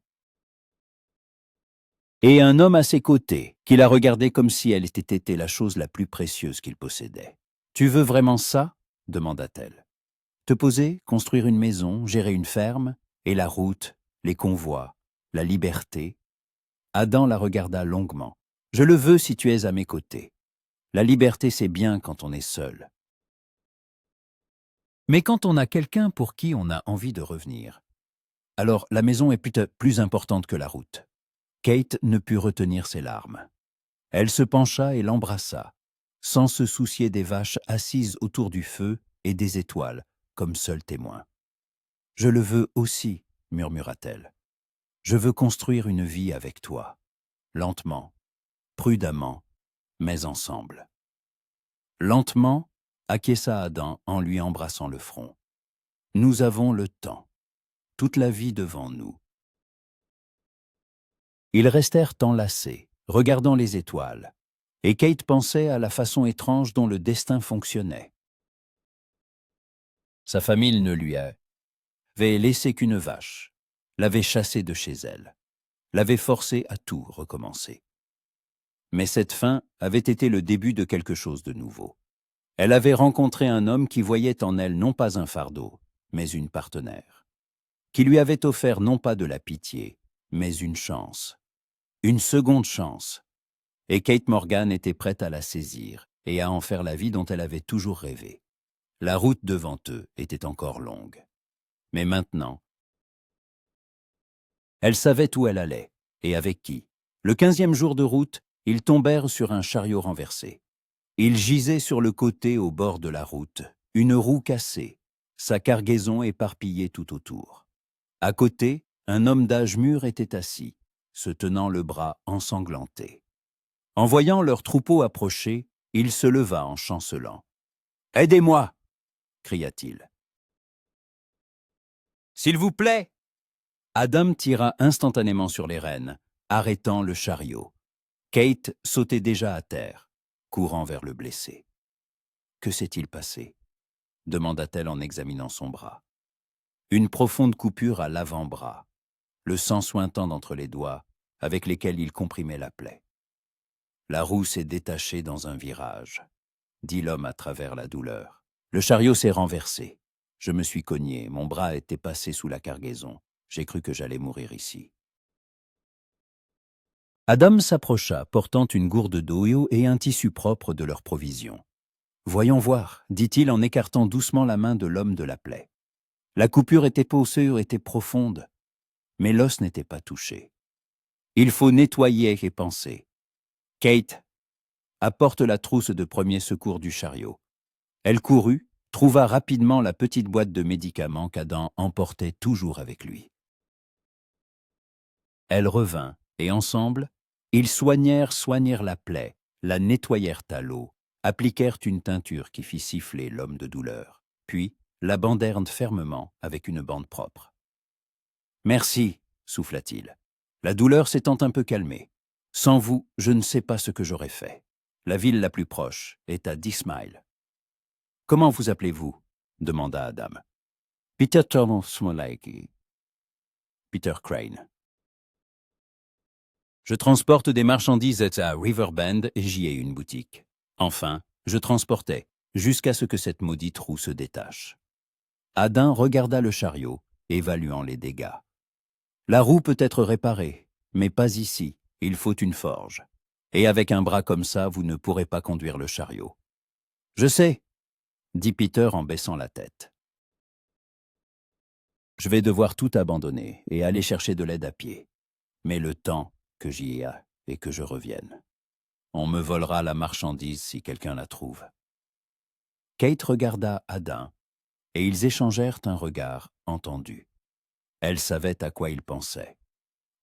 Et un homme à ses côtés, qui la regardait comme si elle était été la chose la plus précieuse qu'il possédait. « Tu veux vraiment ça ?» demanda-t-elle. « Te poser, construire une maison, gérer une ferme, et la route, les convois, la liberté ?» Adam la regarda longuement. « Je le veux si tu es à mes côtés. La liberté, c'est bien quand on est seul. Mais quand on a quelqu'un pour qui on a envie de revenir, alors la maison est peut-être plus importante que la route. » Kate ne put retenir ses larmes. Elle se pencha et l'embrassa, sans se soucier des vaches assises autour du feu et des étoiles, comme seul témoin. « Je le veux aussi, » murmura-t-elle. « Je veux construire une vie avec toi, lentement, prudemment, mais ensemble. » Lentement, acquiesça Adam en lui embrassant le front. « Nous avons le temps, toute la vie devant nous. » Ils restèrent enlacés, regardant les étoiles, et Kate pensait à la façon étrange dont le destin fonctionnait. Sa famille ne lui avait laissé qu'une vache, l'avait chassée de chez elle, l'avait forcée à tout recommencer. Mais cette fin avait été le début de quelque chose de nouveau. Elle avait rencontré un homme qui voyait en elle non pas un fardeau, mais une partenaire, qui lui avait offert non pas de la pitié, mais une chance. Une seconde chance, et Kate Morgan était prête à la saisir et à en faire la vie dont elle avait toujours rêvé. La route devant eux était encore longue. Mais maintenant, elle savait où elle allait, et avec qui. Le 15e jour de route, ils tombèrent sur un chariot renversé. Il gisait sur le côté au bord de la route, une roue cassée, sa cargaison éparpillée tout autour. À côté, un homme d'âge mûr était assis, se tenant le bras ensanglanté. En voyant leur troupeau approcher, il se leva en chancelant. « Aidez-moi » cria-t-il. « S'il vous plaît !» Adam tira instantanément sur les rênes, arrêtant le chariot. Kate sautait déjà à terre, courant vers le blessé. « Que s'est-il passé ?» demanda-t-elle en examinant son bras. Une profonde coupure à l'avant-bras, le sang suintant d'entre les doigts avec lesquels il comprimait la plaie. « La roue s'est détachée dans un virage, » dit l'homme à travers la douleur. « Le chariot s'est renversé. Je me suis cogné, mon bras était passé sous la cargaison. J'ai cru que j'allais mourir ici. » Adam s'approcha, portant une gourde d'eau et un tissu propre de leurs provisions. « Voyons voir, dit-il en écartant doucement la main de l'homme de la plaie. La coupure était profonde, mais l'os n'était pas touché. Il faut nettoyer et panser. Kate, apporte la trousse de premier secours du chariot. » Elle courut, trouva rapidement la petite boîte de médicaments qu'Adam emportait toujours avec lui. Elle revint, et ensemble, ils soignèrent la plaie, la nettoyèrent à l'eau, appliquèrent une teinture qui fit siffler l'homme de douleur, puis la bandèrent fermement avec une bande propre. « Merci, souffla-t-il. La douleur s'étant un peu calmée. Sans vous, je ne sais pas ce que j'aurais fait. La ville la plus proche est à 10 miles. »« Comment vous appelez-vous » demanda Adam. « Peter Thomas Smolaki. »« Peter Crane. »« Je transporte des marchandises à Riverbend et j'y ai une boutique. Enfin, je transportais, jusqu'à ce que cette maudite roue se détache. » Adam regarda le chariot, évaluant les dégâts. « La roue peut être réparée, mais pas ici, il faut une forge. Et avec un bras comme ça, vous ne pourrez pas conduire le chariot. »« Je sais, » dit Peter en baissant la tête. « Je vais devoir tout abandonner et aller chercher de l'aide à pied. Mais le temps que j'y aille et que je revienne. On me volera la marchandise si quelqu'un la trouve. » Kate regarda Adam, et ils échangèrent un regard entendu. Elle savait à quoi il pensait.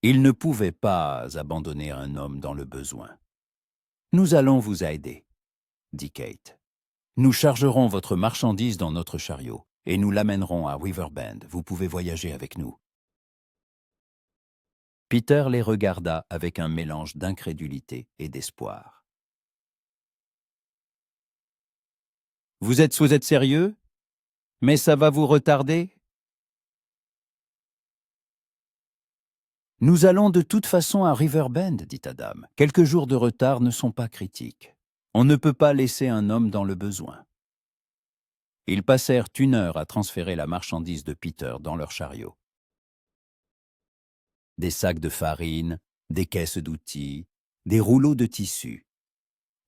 Il ne pouvait pas abandonner un homme dans le besoin. « Nous allons vous aider, » dit Kate. « Nous chargerons votre marchandise dans notre chariot et nous l'amènerons à Riverbend. Vous pouvez voyager avec nous. » Peter les regarda avec un mélange d'incrédulité et d'espoir. « Vous êtes sérieux? Mais ça va vous retarder? » « Nous allons de toute façon à Riverbend, dit Adam. Quelques jours de retard ne sont pas critiques. On ne peut pas laisser un homme dans le besoin. » Ils passèrent 1 heure à transférer la marchandise de Peter dans leur chariot. Des sacs de farine, des caisses d'outils, des rouleaux de tissu.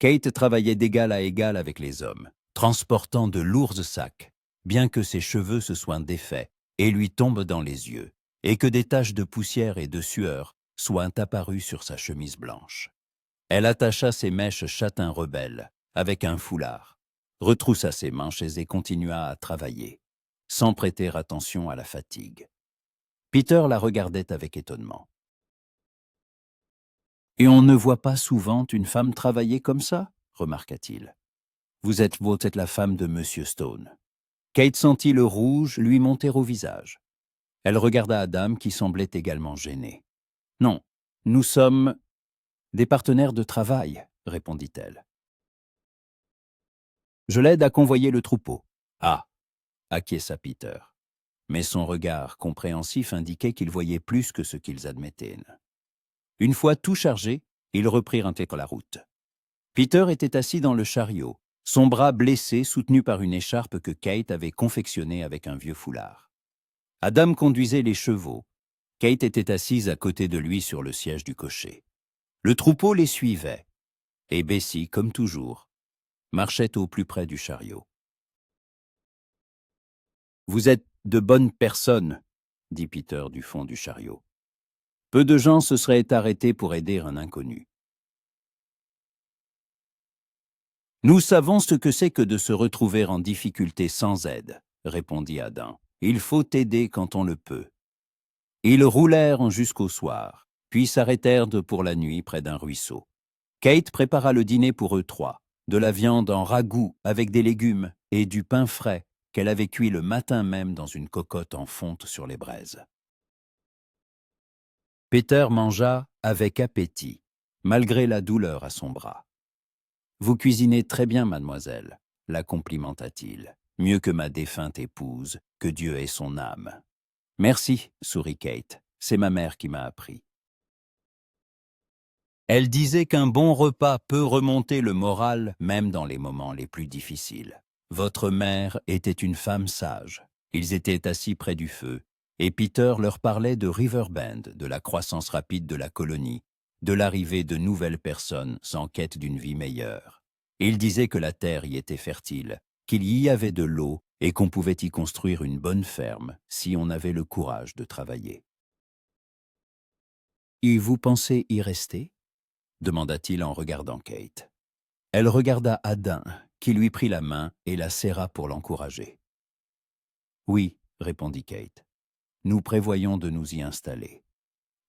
Kate travaillait d'égal à égal avec les hommes, transportant de lourds sacs, bien que ses cheveux se soient défaits et lui tombent dans les yeux, et que des taches de poussière et de sueur soient apparues sur sa chemise blanche. Elle attacha ses mèches châtain rebelles avec un foulard, retroussa ses manches et continua à travailler, sans prêter attention à la fatigue. Peter la regardait avec étonnement. « Et on ne voit pas souvent une femme travailler comme ça ?» remarqua-t-il. « Vous êtes la femme de Monsieur Stone. » Kate sentit le rouge lui monter au visage. Elle regarda Adam qui semblait également gêné. « Non, nous sommes des partenaires de travail, » répondit-elle. « Je l'aide à convoyer le troupeau. »« Ah !» acquiesça Peter. Mais son regard compréhensif indiquait qu'ils voyaient plus que ce qu'ils admettaient. Une fois tout chargé, ils reprirent la route. Peter était assis dans le chariot, son bras blessé soutenu par une écharpe que Kate avait confectionnée avec un vieux foulard. Adam conduisait les chevaux. Kate était assise à côté de lui sur le siège du cocher. Le troupeau les suivait, et Bessie, comme toujours, marchait au plus près du chariot. « Vous êtes de bonnes personnes, » dit Peter du fond du chariot. « Peu de gens se seraient arrêtés pour aider un inconnu. »« Nous savons ce que c'est que de se retrouver en difficulté sans aide, » répondit Adam. « Il faut aider quand on le peut. » Ils roulèrent jusqu'au soir, puis s'arrêtèrent pour la nuit près d'un ruisseau. Kate prépara le dîner pour eux 3, de la viande en ragoût avec des légumes et du pain frais qu'elle avait cuit le matin même dans une cocotte en fonte sur les braises. Peter mangea avec appétit, malgré la douleur à son bras. « Vous cuisinez très bien, mademoiselle, » la complimenta-t-il, « mieux que ma défunte épouse, que Dieu ait son âme. »« Merci, » sourit Kate, « c'est ma mère qui m'a appris. » Elle disait qu'un bon repas peut remonter le moral même dans les moments les plus difficiles. Votre mère était une femme sage. Ils étaient assis près du feu, et Peter leur parlait de Riverbend, de la croissance rapide de la colonie, de l'arrivée de nouvelles personnes en quête d'une vie meilleure. Il disait que la terre y était fertile, qu'il y avait de l'eau et qu'on pouvait y construire une bonne ferme si on avait le courage de travailler. « Et vous pensez y rester ?» demanda-t-il en regardant Kate. Elle regarda Adam, qui lui prit la main et la serra pour l'encourager. « Oui, » répondit Kate. « Nous prévoyons de nous y installer.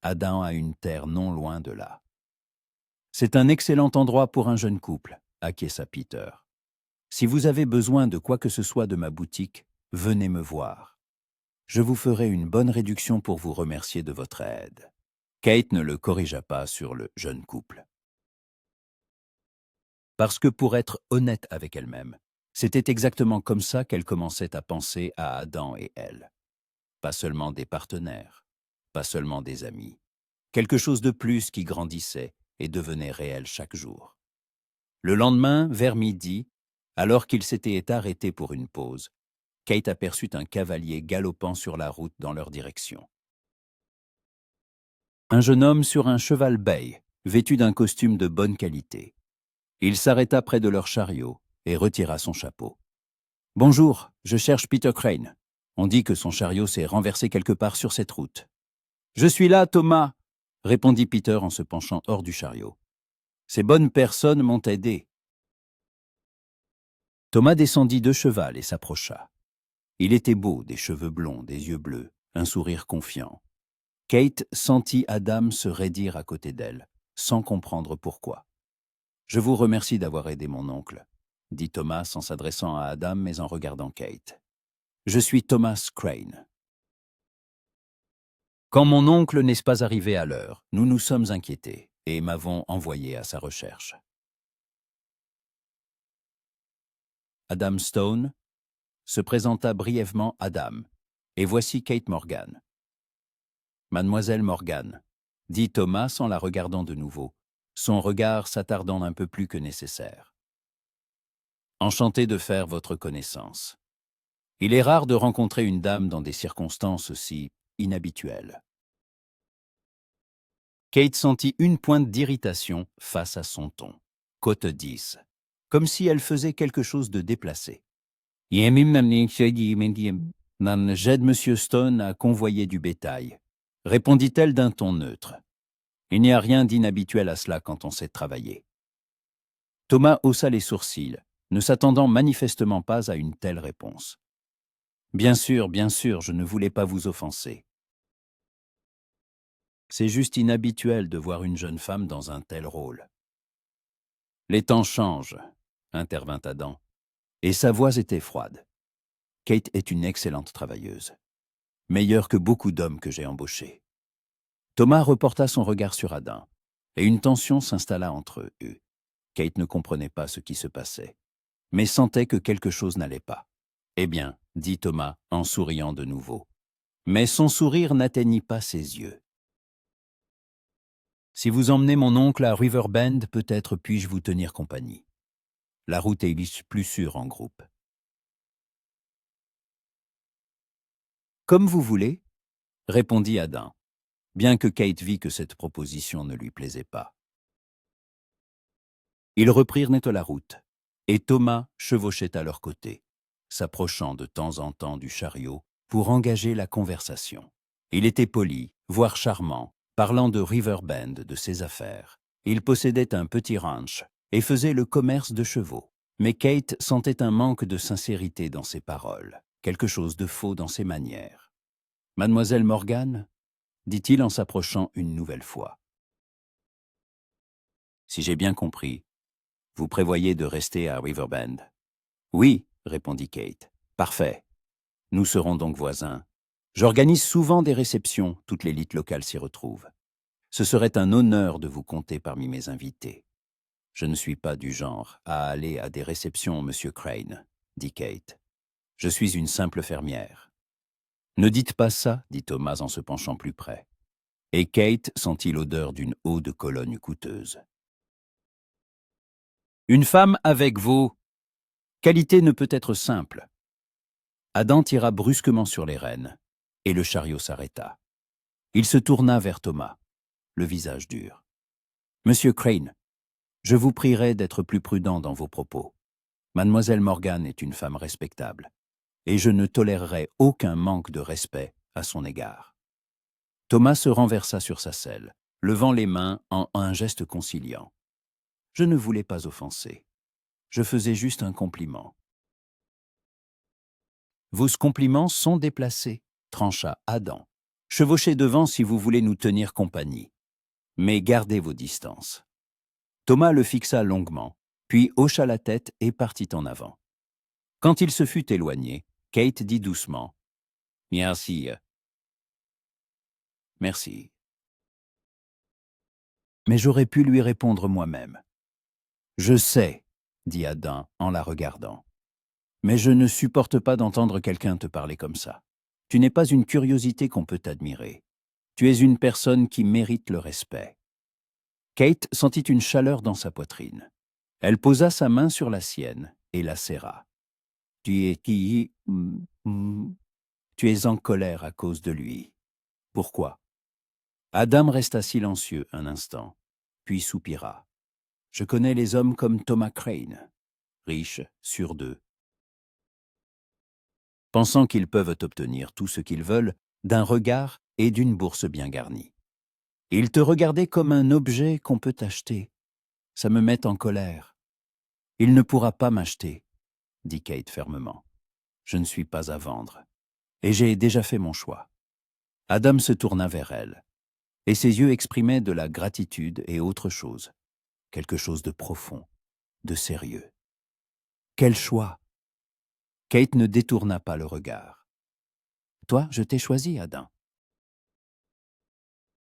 Adam a une terre non loin de là. »« C'est un excellent endroit pour un jeune couple, » acquiesça Peter. « Si vous avez besoin de quoi que ce soit de ma boutique, venez me voir. Je vous ferai une bonne réduction pour vous remercier de votre aide. » Kate ne le corrigea pas sur le jeune couple. Parce que pour être honnête avec elle-même, c'était exactement comme ça qu'elle commençait à penser à Adam et elle. Pas seulement des partenaires, pas seulement des amis. Quelque chose de plus qui grandissait et devenait réel chaque jour. Le lendemain, vers midi, alors qu'ils s'étaient arrêtés pour une pause, Kate aperçut un cavalier galopant sur la route dans leur direction. Un jeune homme sur un cheval bay, vêtu d'un costume de bonne qualité. Il s'arrêta près de leur chariot et retira son chapeau. « Bonjour, je cherche Peter Crane. On dit que son chariot s'est renversé quelque part sur cette route. »« Je suis là, Thomas !» répondit Peter en se penchant hors du chariot. « Ces bonnes personnes m'ont aidé. » Thomas descendit de cheval et s'approcha. Il était beau, des cheveux blonds, des yeux bleus, un sourire confiant. Kate sentit Adam se raidir à côté d'elle, sans comprendre pourquoi. « Je vous remercie d'avoir aidé mon oncle, » dit Thomas en s'adressant à Adam mais en regardant Kate. « Je suis Thomas Crane. » Quand mon oncle n'est pas arrivé à l'heure, nous nous sommes inquiétés et m'avons envoyé à sa recherche. Adam Stone se présenta brièvement Adam, et voici Kate Morgan. Mademoiselle Morgan, dit Thomas en la regardant de nouveau, son regard s'attardant un peu plus que nécessaire. Enchanté de faire votre connaissance. Il est rare de rencontrer une dame dans des circonstances aussi inhabituelles. Kate sentit une pointe d'irritation face à son ton. Côte 10, comme si elle faisait quelque chose de déplacé. J'aide Monsieur Stone à convoyer du bétail, répondit-elle d'un ton neutre. Il n'y a rien d'inhabituel à cela quand on sait travailler. Thomas haussa les sourcils, ne s'attendant manifestement pas à une telle réponse. Bien sûr, je ne voulais pas vous offenser. C'est juste inhabituel de voir une jeune femme dans un tel rôle. Les temps changent, intervint Adam, et sa voix était froide. Kate est une excellente travailleuse, meilleure que beaucoup d'hommes que j'ai embauchés. Thomas reporta son regard sur Adam, et une tension s'installa entre eux. Kate ne comprenait pas ce qui se passait, mais sentait que quelque chose n'allait pas. « Eh bien, » dit Thomas en souriant de nouveau. Mais son sourire n'atteignit pas ses yeux. « Si vous emmenez mon oncle à Riverbend, peut-être puis-je vous tenir compagnie. La route est plus sûre en groupe. »« Comme vous voulez, » répondit Adam, bien que Kate vit que cette proposition ne lui plaisait pas. Ils reprirent net la route, et Thomas chevauchait à leur côté, s'approchant de temps en temps du chariot pour engager la conversation. Il était poli, voire charmant, parlant de Riverbend, de ses affaires. Il possédait un petit ranch et faisait le commerce de chevaux. Mais Kate sentait un manque de sincérité dans ses paroles, quelque chose de faux dans ses manières. « Mademoiselle Morgan ?» dit-il en s'approchant une nouvelle fois. « Si j'ai bien compris, vous prévoyez de rester à Riverbend. »« Oui, » répondit Kate. « Parfait. Nous serons donc voisins. J'organise souvent des réceptions, toute l'élite locale s'y retrouve. Ce serait un honneur de vous compter parmi mes invités. »« Je ne suis pas du genre à aller à des réceptions, Monsieur Crane, » dit Kate. « Je suis une simple fermière. »« Ne dites pas ça, » dit Thomas en se penchant plus près. Et Kate sentit l'odeur d'une eau de Cologne coûteuse. « Une femme avec vos qualités ne peut être simple. » Adam tira brusquement sur les rênes, et le chariot s'arrêta. Il se tourna vers Thomas, le visage dur. Monsieur Crane, je vous prierai d'être plus prudent dans vos propos. Mademoiselle Morgan est une femme respectable, et je ne tolérerai aucun manque de respect à son égard. Thomas se renversa sur sa selle, levant les mains en un geste conciliant. Je ne voulais pas offenser. Je faisais juste un compliment. Vos compliments sont déplacés, trancha Adam. Chevauchez devant si vous voulez nous tenir compagnie. Mais gardez vos distances. Thomas le fixa longuement, puis hocha la tête et partit en avant. Quand il se fut éloigné, Kate dit doucement « Merci. Merci. » Mais j'aurais pu lui répondre moi-même. « Je sais, » dit Adam en la regardant. « Mais je ne supporte pas d'entendre quelqu'un te parler comme ça. Tu n'es pas une curiosité qu'on peut admirer. Tu es une personne qui mérite le respect. » Kate sentit une chaleur dans sa poitrine. Elle posa sa main sur la sienne et la serra. « Tu es qui? Tu es en colère à cause de lui. Pourquoi ?» Adam resta silencieux un instant, puis soupira. « Je connais les hommes comme Thomas Crane, riches, sûrs d'eux, pensant qu'ils peuvent obtenir tout ce qu'ils veulent d'un regard et d'une bourse bien garnie. Ils te regardaient comme un objet qu'on peut acheter. Ça me met en colère. Il ne pourra pas m'acheter, dit Kate fermement. Je ne suis pas à vendre, et j'ai déjà fait mon choix. Adam se tourna vers elle, et ses yeux exprimaient de la gratitude et autre chose, quelque chose de profond, de sérieux. Quel choix! Kate ne détourna pas le regard. Toi, je t'ai choisi, Adam.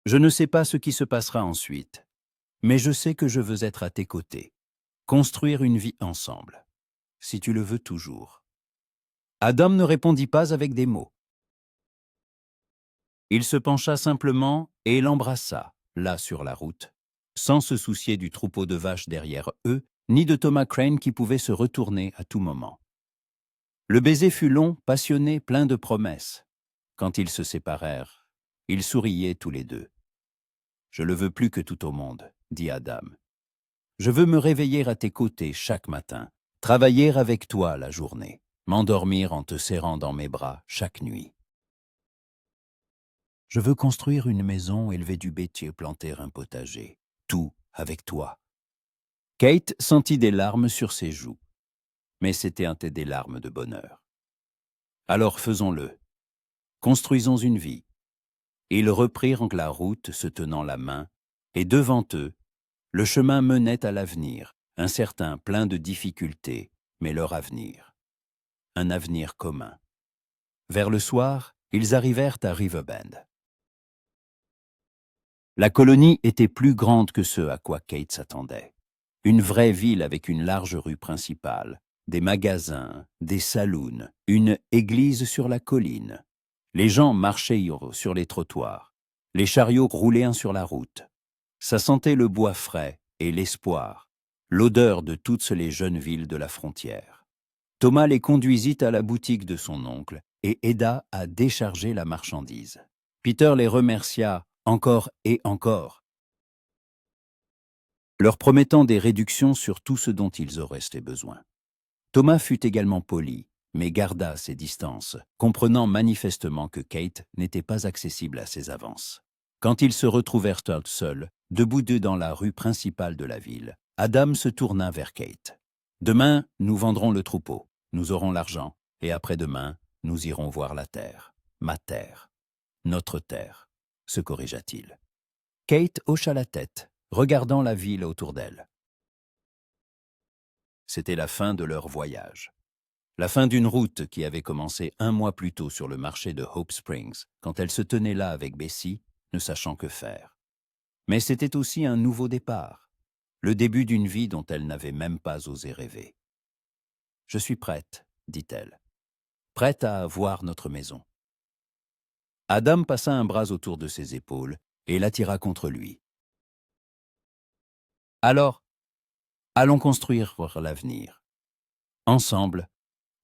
Je ne sais pas ce qui se passera ensuite, mais je sais que je veux être à tes côtés, construire une vie ensemble, si tu le veux toujours. Adam ne répondit pas avec des mots. Il se pencha simplement et l'embrassa, là sur la route, sans se soucier du troupeau de vaches derrière eux, ni de Thomas Crane qui pouvait se retourner à tout moment. Le baiser fut long, passionné, plein de promesses. Quand ils se séparèrent, ils souriaient tous les deux. « Je le veux plus que tout au monde, » dit Adam. « Je veux me réveiller à tes côtés chaque matin, travailler avec toi la journée, m'endormir en te serrant dans mes bras chaque nuit. Je veux construire une maison, élever du bétier, planter un potager, tout avec toi. » Kate sentit des larmes sur ses joues, mais c'étaient des larmes de bonheur. « Alors faisons-le. Construisons une vie. » Ils reprirent la route se tenant la main, et devant eux, le chemin menait à l'avenir, incertain, plein de difficultés, mais leur avenir. Un avenir commun. Vers le soir, ils arrivèrent à Riverbend. La colonie était plus grande que ce à quoi Kate s'attendait. Une vraie ville avec une large rue principale, des magasins, des saloons, une église sur la colline. Les gens marchaient sur les trottoirs, les chariots roulaient sur la route. Ça sentait le bois frais et l'espoir, l'odeur de toutes les jeunes villes de la frontière. Thomas les conduisit à la boutique de son oncle et aida à décharger la marchandise. Peter les remercia encore et encore, leur promettant des réductions sur tout ce dont ils auraient besoin. Thomas fut également poli, mais garda ses distances, comprenant manifestement que Kate n'était pas accessible à ses avances. Quand ils se retrouvèrent seuls, debout dans la rue principale de la ville, Adam se tourna vers Kate. « Demain, nous vendrons le troupeau, nous aurons l'argent, et après-demain, nous irons voir la terre, ma terre, notre terre, » se corrigea-t-il. Kate hocha la tête, regardant la ville autour d'elle. C'était la fin de leur voyage. La fin d'une route qui avait commencé 1 mois plus tôt sur le marché de Hope Springs, quand elle se tenait là avec Bessie, ne sachant que faire. Mais c'était aussi un nouveau départ, le début d'une vie dont elle n'avait même pas osé rêver. « Je suis prête, » dit-elle, « prête à voir notre maison. » Adam passa un bras autour de ses épaules et l'attira contre lui. « Alors, allons construire l'avenir. » Ensemble,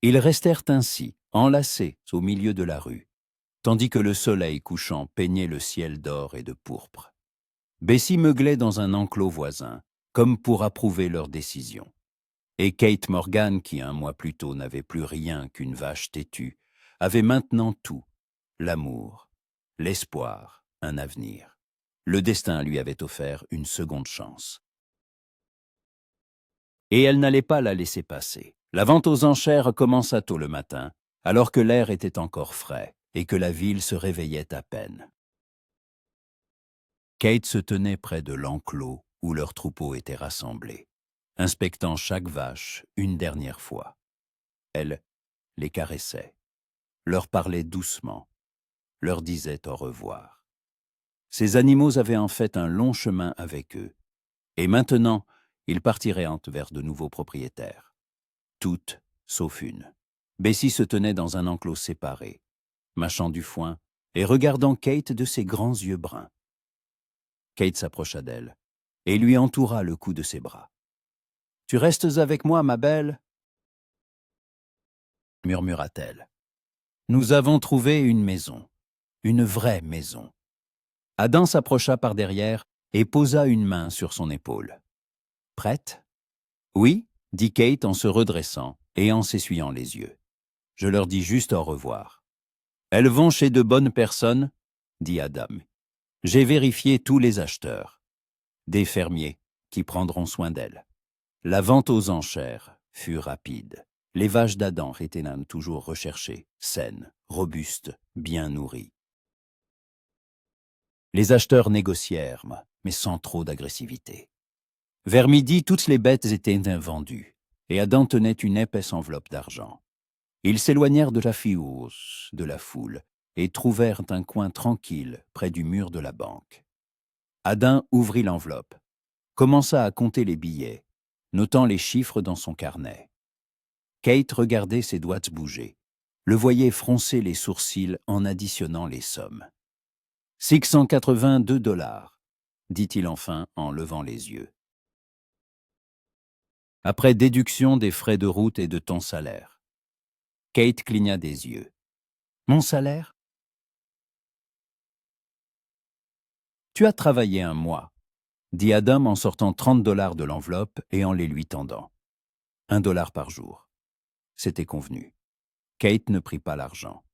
ils restèrent ainsi, enlacés au milieu de la rue, tandis que le soleil couchant peignait le ciel d'or et de pourpre. Bessie meuglait dans un enclos voisin, comme pour approuver leur décision. Et Kate Morgan, qui un mois plus tôt n'avait plus rien qu'une vache têtue, avait maintenant tout, l'amour, l'espoir, un avenir. Le destin lui avait offert une seconde chance. Et elle n'allait pas la laisser passer. La vente aux enchères commença tôt le matin, alors que l'air était encore frais et que la ville se réveillait à peine. Kate se tenait près de l'enclos où leur troupeau était rassemblé, inspectant chaque vache une dernière fois. Elle les caressait, leur parlait doucement, leur disait au revoir. Ces animaux avaient en fait un long chemin avec eux, et maintenant, ils partiraient vers de nouveaux propriétaires. Toutes, sauf une. Bessie se tenait dans un enclos séparé, mâchant du foin et regardant Kate de ses grands yeux bruns. Kate s'approcha d'elle et lui entoura le cou de ses bras. « Tu restes avec moi, ma belle ?» murmura-t-elle. « Nous avons trouvé une maison, une vraie maison. » Adam s'approcha par derrière et posa une main sur son épaule. « Prête ?»« Oui, » dit Kate en se redressant et en s'essuyant les yeux. « Je leur dis juste au revoir. »« Elles vont chez de bonnes personnes, » dit Adam. « J'ai vérifié tous les acheteurs. Des fermiers qui prendront soin d'elles. » La vente aux enchères fut rapide. Les vaches d'Adam étaient toujours recherchées, saines, robustes, bien nourries. Les acheteurs négocièrent, mais sans trop d'agressivité. Vers midi, toutes les bêtes étaient vendues, et Adam tenait une épaisse enveloppe d'argent. Ils s'éloignèrent de la fiousse, de la foule, et trouvèrent un coin tranquille près du mur de la banque. Adam ouvrit l'enveloppe, commença à compter les billets, notant les chiffres dans son carnet. Kate regardait ses doigts bouger, le voyait froncer les sourcils en additionnant les sommes. « 682 $, dit-il enfin en levant les yeux. Après déduction des frais de route et de ton salaire. Kate cligna des yeux. « Mon salaire ? Tu as travaillé un mois, dit Adam en sortant 30 $ de l'enveloppe et en les lui tendant. 1 $ par jour. C'était convenu. Kate ne prit pas l'argent.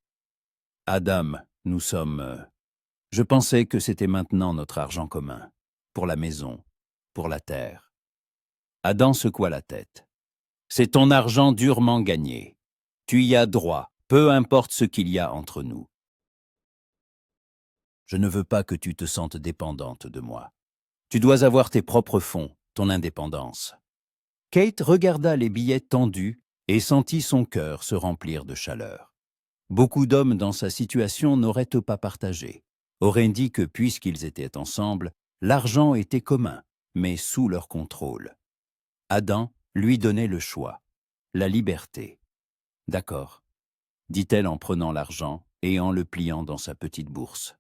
Adam, nous sommes... Je pensais que c'était maintenant notre argent commun, pour la maison, pour la terre. Adam secoua la tête. C'est ton argent durement gagné. Tu y as droit, peu importe ce qu'il y a entre nous. Je ne veux pas que tu te sentes dépendante de moi. Tu dois avoir tes propres fonds, ton indépendance. Kate regarda les billets tendus et sentit son cœur se remplir de chaleur. Beaucoup d'hommes dans sa situation n'auraient pas partagé, auraient dit que puisqu'ils étaient ensemble, l'argent était commun, mais sous leur contrôle. Adam lui donnait le choix, la liberté. « D'accord, » dit-elle en prenant l'argent et en le pliant dans sa petite bourse.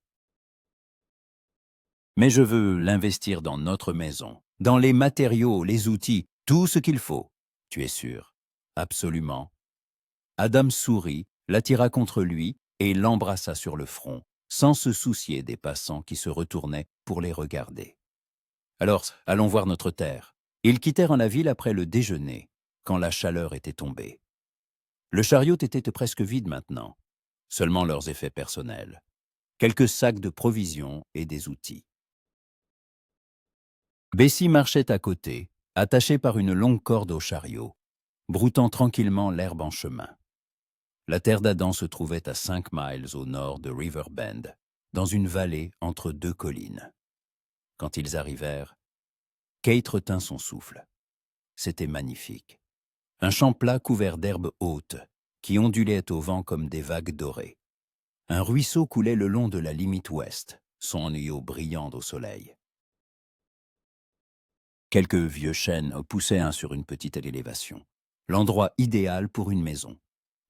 « Mais je veux l'investir dans notre maison, dans les matériaux, les outils, tout ce qu'il faut. Tu es sûr ? » « Absolument. » Adam sourit, l'attira contre lui et l'embrassa sur le front, sans se soucier des passants qui se retournaient pour les regarder. « Alors, allons voir notre terre. » Ils quittèrent la ville après le déjeuner, quand la chaleur était tombée. Le chariot était presque vide maintenant, seulement leurs effets personnels, quelques sacs de provisions et des outils. Bessie marchait à côté, attachée par une longue corde au chariot, broutant tranquillement l'herbe en chemin. La terre d'Adam se trouvait à 5 miles au nord de River Bend, dans une vallée entre deux collines. Quand ils arrivèrent, Kate retint son souffle. C'était magnifique. Un champ plat couvert d'herbes hautes, qui ondulaient au vent comme des vagues dorées. Un ruisseau coulait le long de la limite ouest, son eau brillante au soleil. Quelques vieux chênes poussaient un sur une petite élévation, l'endroit idéal pour une maison,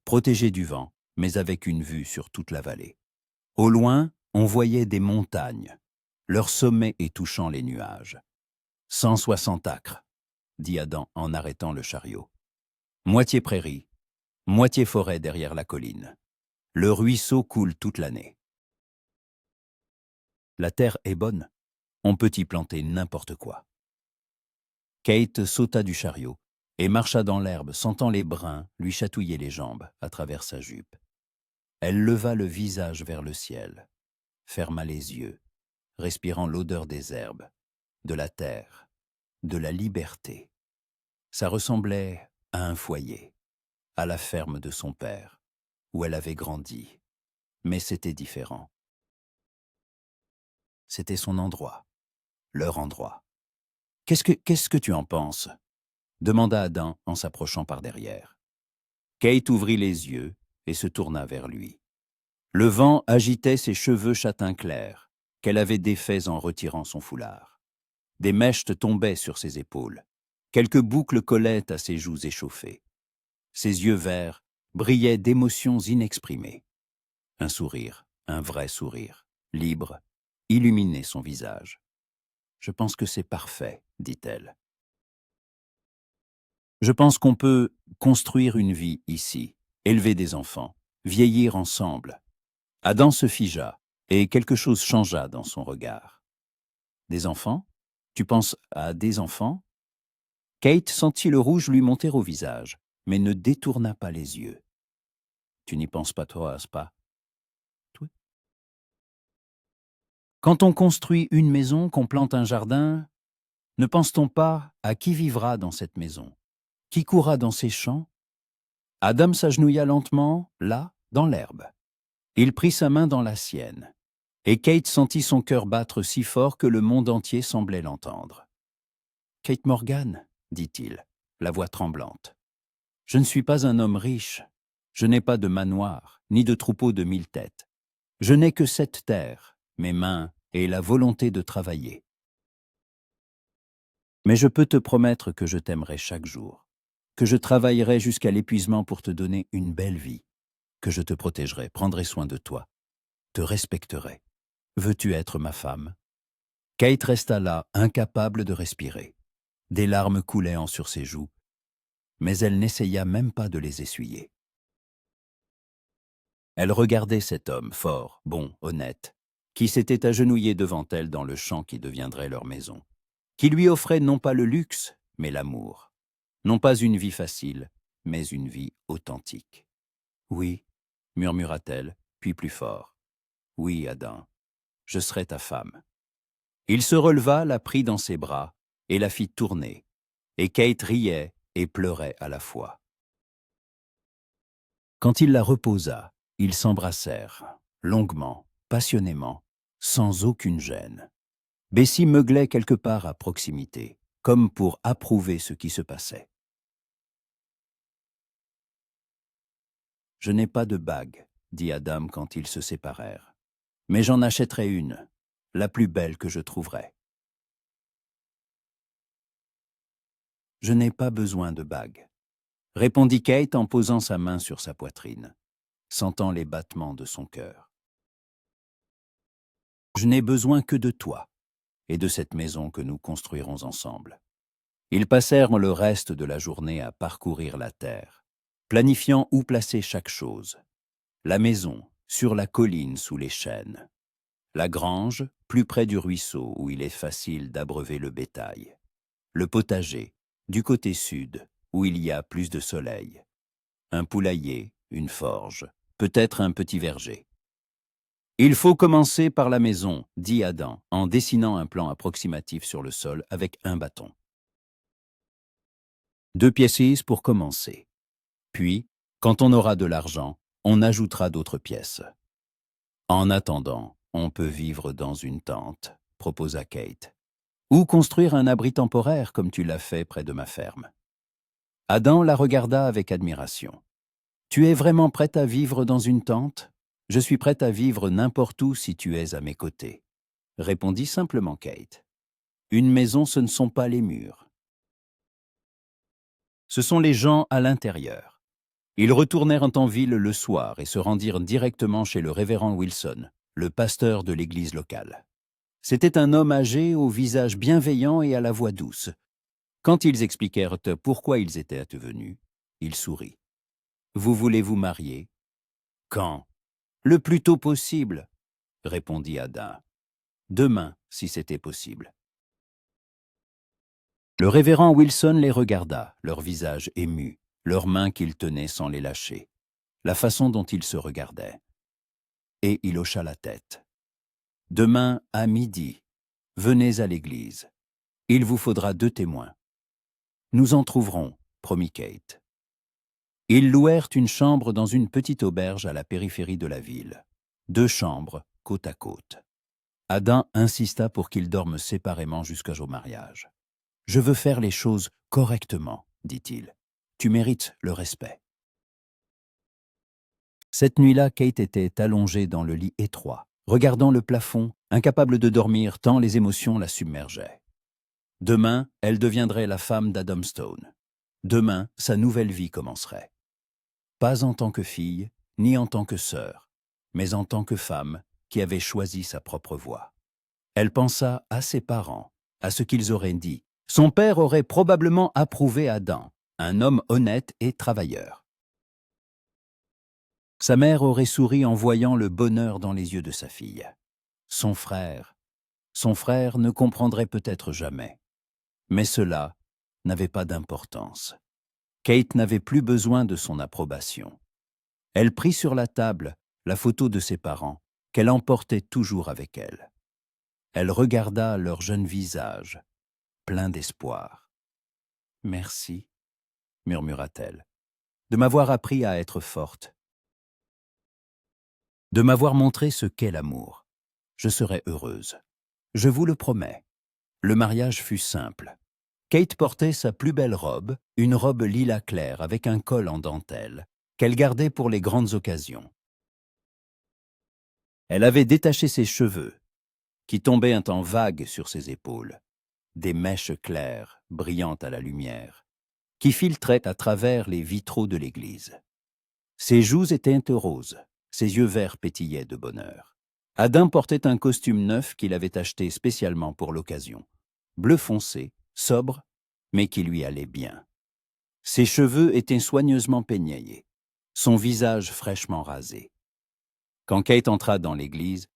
protégée du vent, mais avec une vue sur toute la vallée. Au loin, on voyait des montagnes, leur sommet et touchant les nuages. 160 acres, dit Adam en arrêtant le chariot. Moitié prairie, moitié forêt derrière la colline. Le ruisseau coule toute l'année. La terre est bonne, On peut y planter n'importe quoi. Kate sauta du chariot et marcha dans l'herbe, sentant les brins lui chatouiller les jambes à travers sa jupe. Elle leva le visage vers le ciel, ferma les yeux, respirant l'odeur des herbes, de la terre, de la liberté. Ça ressemblait à un foyer, à la ferme de son père, où elle avait grandi. Mais c'était différent. C'était son endroit, leur endroit. Qu'est-ce que tu en penses? Demanda Adam en s'approchant par derrière. Kate ouvrit les yeux et se tourna vers lui. Le vent agitait ses cheveux châtain clair, qu'elle avait défaits en retirant son foulard. Des mèches tombaient sur ses épaules. Quelques boucles collaient à ses joues échauffées. Ses yeux verts brillaient d'émotions inexprimées. Un sourire, un vrai sourire, libre, illuminait son visage. « Je pense que c'est parfait, dit-elle. Je pense qu'on peut construire une vie ici, élever des enfants, vieillir ensemble. » Adam se figea, et quelque chose changea dans son regard. « Des enfants? Tu penses à des enfants ?» Kate sentit le rouge lui monter au visage, mais ne détourna pas les yeux. « Tu n'y penses pas toi, pas? Quand on construit une maison, qu'on plante un jardin, ne pense-t-on pas à qui vivra dans cette maison? Qui courra dans ces champs? » Adam s'agenouilla lentement, là, dans l'herbe. Il prit sa main dans la sienne, et Kate sentit son cœur battre si fort que le monde entier semblait l'entendre. « Kate Morgan, dit-il, la voix tremblante, je ne suis pas un homme riche, je n'ai pas de manoir, ni de troupeau de 1000 têtes. Je n'ai que cette terre, mes mains et la volonté de travailler. Mais je peux te promettre que je t'aimerai chaque jour, que je travaillerai jusqu'à l'épuisement pour te donner une belle vie, que je te protégerai, prendrai soin de toi, te respecterai. Veux-tu être ma femme? » Kate resta là, incapable de respirer. Des larmes coulaient sur ses joues, mais elle n'essaya même pas de les essuyer. Elle regardait cet homme fort, bon, honnête, qui s'était agenouillé devant elle dans le champ qui deviendrait leur maison, qui lui offrait non pas le luxe, mais l'amour. Non pas une vie facile, mais une vie authentique. « Oui, » murmura-t-elle, puis plus fort. « Oui, Adam, je serai ta femme. » Il se releva, la prit dans ses bras et la fit tourner, et Kate riait et pleurait à la fois. Quand il la reposa, ils s'embrassèrent, longuement, passionnément, sans aucune gêne. Bessie meuglait quelque part à proximité, comme pour approuver ce qui se passait. « Je n'ai pas de bague, » dit Adam quand ils se séparèrent, « mais j'en achèterai une, la plus belle que je trouverai. » « Je n'ai pas besoin de bague, » répondit Kate en posant sa main sur sa poitrine, sentant les battements de son cœur. « Je n'ai besoin que de toi et de cette maison que nous construirons ensemble. » Ils passèrent le reste de la journée à parcourir la terre, planifiant où placer chaque chose. La maison, sur la colline sous les chênes. La grange, plus près du ruisseau où il est facile d'abreuver le bétail. Le potager, du côté sud, où il y a plus de soleil. Un poulailler, une forge, peut-être un petit verger. « Il faut commencer par la maison, » dit Adam, en dessinant un plan approximatif sur le sol avec un bâton. 2 pièces pour commencer. Puis, quand on aura de l'argent, on ajoutera d'autres pièces. En attendant, on peut vivre dans une tente, proposa Kate. Ou construire un abri temporaire comme tu l'as fait près de ma ferme. Adam la regarda avec admiration. Tu es vraiment prête à vivre dans une tente? Je suis prête à vivre n'importe où si tu es à mes côtés, répondit simplement Kate. Une maison, ce ne sont pas les murs. Ce sont les gens à l'intérieur. Ils retournèrent en ville le soir et se rendirent directement chez le révérend Wilson, le pasteur de l'église locale. C'était un homme âgé, au visage bienveillant et à la voix douce. Quand ils expliquèrent pourquoi ils étaient venus, il sourit. « Vous voulez vous marier? »« Quand? »« Le plus tôt possible, » répondit Adam. Demain, si c'était possible. Le révérend Wilson les regarda, leur visage ému, leurs mains qu'ils tenaient sans les lâcher, la façon dont ils se regardaient. Et il hocha la tête. « Demain, à midi, venez à l'église. Il vous faudra 2 témoins. »« Nous en trouverons, » promit Kate. Ils louèrent une chambre dans une petite auberge à la périphérie de la ville. 2 chambres, côte à côte. Adam insista pour qu'ils dorment séparément jusqu'au mariage. « Je veux faire les choses correctement, » dit-il. « Tu mérites le respect. » Cette nuit-là, Kate était allongée dans le lit étroit, regardant le plafond, incapable de dormir tant les émotions la submergeaient. Demain, elle deviendrait la femme d'Adam Stone. Demain, sa nouvelle vie commencerait. Pas en tant que fille, ni en tant que sœur, mais en tant que femme qui avait choisi sa propre voie. Elle pensa à ses parents, à ce qu'ils auraient dit. Son père aurait probablement approuvé Adam, un homme honnête et travailleur. Sa mère aurait souri en voyant le bonheur dans les yeux de sa fille. Son frère ne comprendrait peut-être jamais. Mais cela n'avait pas d'importance. Kate n'avait plus besoin de son approbation. Elle prit sur la table la photo de ses parents, qu'elle emportait toujours avec elle. Elle regarda leur jeune visage, plein d'espoir. « Merci, » murmura-t-elle, « de m'avoir appris à être forte, de m'avoir montré ce qu'est l'amour. Je serai heureuse. Je vous le promets. » Le mariage fut simple. Kate portait sa plus belle robe, une robe lilas clair avec un col en dentelle, qu'elle gardait pour les grandes occasions. Elle avait détaché ses cheveux, qui tombaient un temps vague sur ses épaules, des mèches claires, brillantes à la lumière, qui filtraient à travers les vitraux de l'église. Ses joues étaient roses, ses yeux verts pétillaient de bonheur. Adam portait un costume neuf qu'il avait acheté spécialement pour l'occasion, bleu foncé, sobre, mais qui lui allait bien. Ses cheveux étaient soigneusement peignés, son visage fraîchement rasé. Quand Kate entra dans l'église,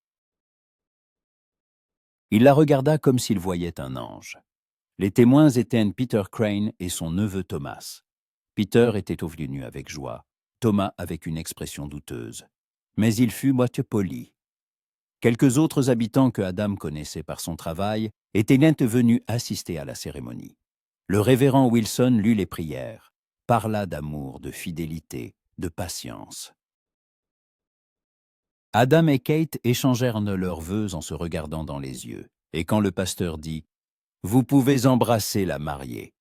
il la regarda comme s'il voyait un ange. Les témoins étaient Peter Crane et son neveu Thomas. Peter était venu avec joie, Thomas avec une expression douteuse. Mais il fut moitié poli. Quelques autres habitants que Adam connaissait par son travail étaient venus assister à la cérémonie. Le révérend Wilson lut les prières, parla d'amour, de fidélité, de patience. Adam et Kate échangèrent leurs vœux en se regardant dans les yeux, et quand le pasteur dit « Vous pouvez embrasser la mariée »,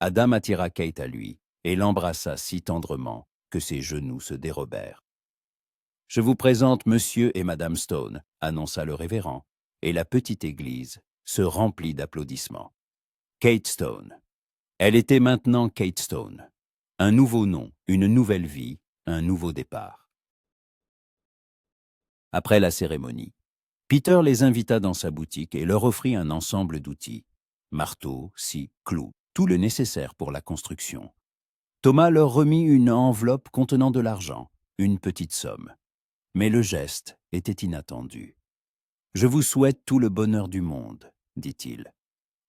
Adam attira Kate à lui et l'embrassa si tendrement que ses genoux se dérobèrent. « Je vous présente Monsieur et Madame Stone », annonça le révérend, et la petite église se remplit d'applaudissements. Kate Stone. Elle était maintenant Kate Stone. Un nouveau nom, une nouvelle vie, un nouveau départ. Après la cérémonie, Peter les invita dans sa boutique et leur offrit un ensemble d'outils. Marteau, scie, clous, tout le nécessaire pour la construction. Thomas leur remit une enveloppe contenant de l'argent, une petite somme. Mais le geste était inattendu. « Je vous souhaite tout le bonheur du monde, » dit-il.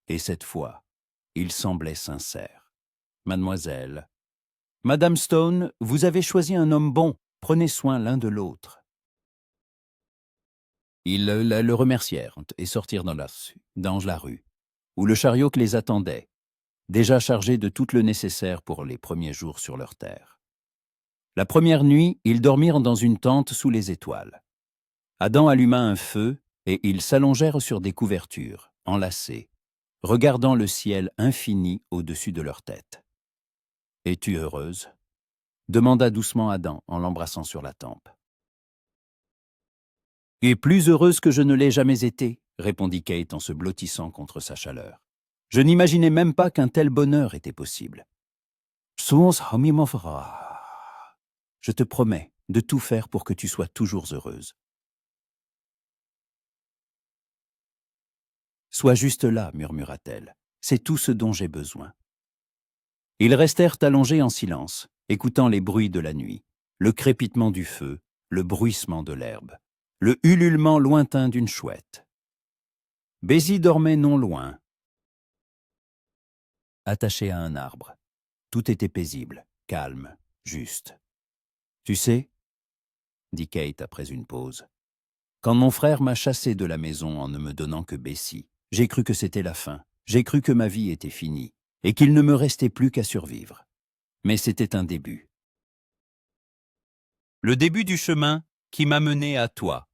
Et cette fois, il semblait sincère. « Mademoiselle, Madame Stone, vous avez choisi un homme bon, prenez soin l'un de l'autre. » Ils le remercièrent et sortirent dans la rue, où le chariot les attendait, déjà chargé de tout le nécessaire pour les premiers jours sur leur terre. La première nuit, ils dormirent dans une tente sous les étoiles. Adam alluma un feu et ils s'allongèrent sur des couvertures, enlacés, regardant le ciel infini au-dessus de leur tête. « Es-tu heureuse ?» demanda doucement Adam en l'embrassant sur la tempe. « Et plus heureuse que je ne l'ai jamais été, » répondit Kate en se blottissant contre sa chaleur. « Je n'imaginais même pas qu'un tel bonheur était possible. Je te promets de tout faire pour que tu sois toujours heureuse. » « Sois juste là, » murmura-t-elle. « C'est tout ce dont j'ai besoin. » Ils restèrent allongés en silence, écoutant les bruits de la nuit, le crépitement du feu, le bruissement de l'herbe, le ululement lointain d'une chouette. Bessie dormait non loin, attachée à un arbre. Tout était paisible, calme, juste. « Tu sais, » dit Kate après une pause, « quand mon frère m'a chassé de la maison en ne me donnant que Bessie, j'ai cru que c'était la fin. J'ai cru que ma vie était finie et qu'il ne me restait plus qu'à survivre. Mais c'était un début. Le début du chemin qui m'a mené à toi,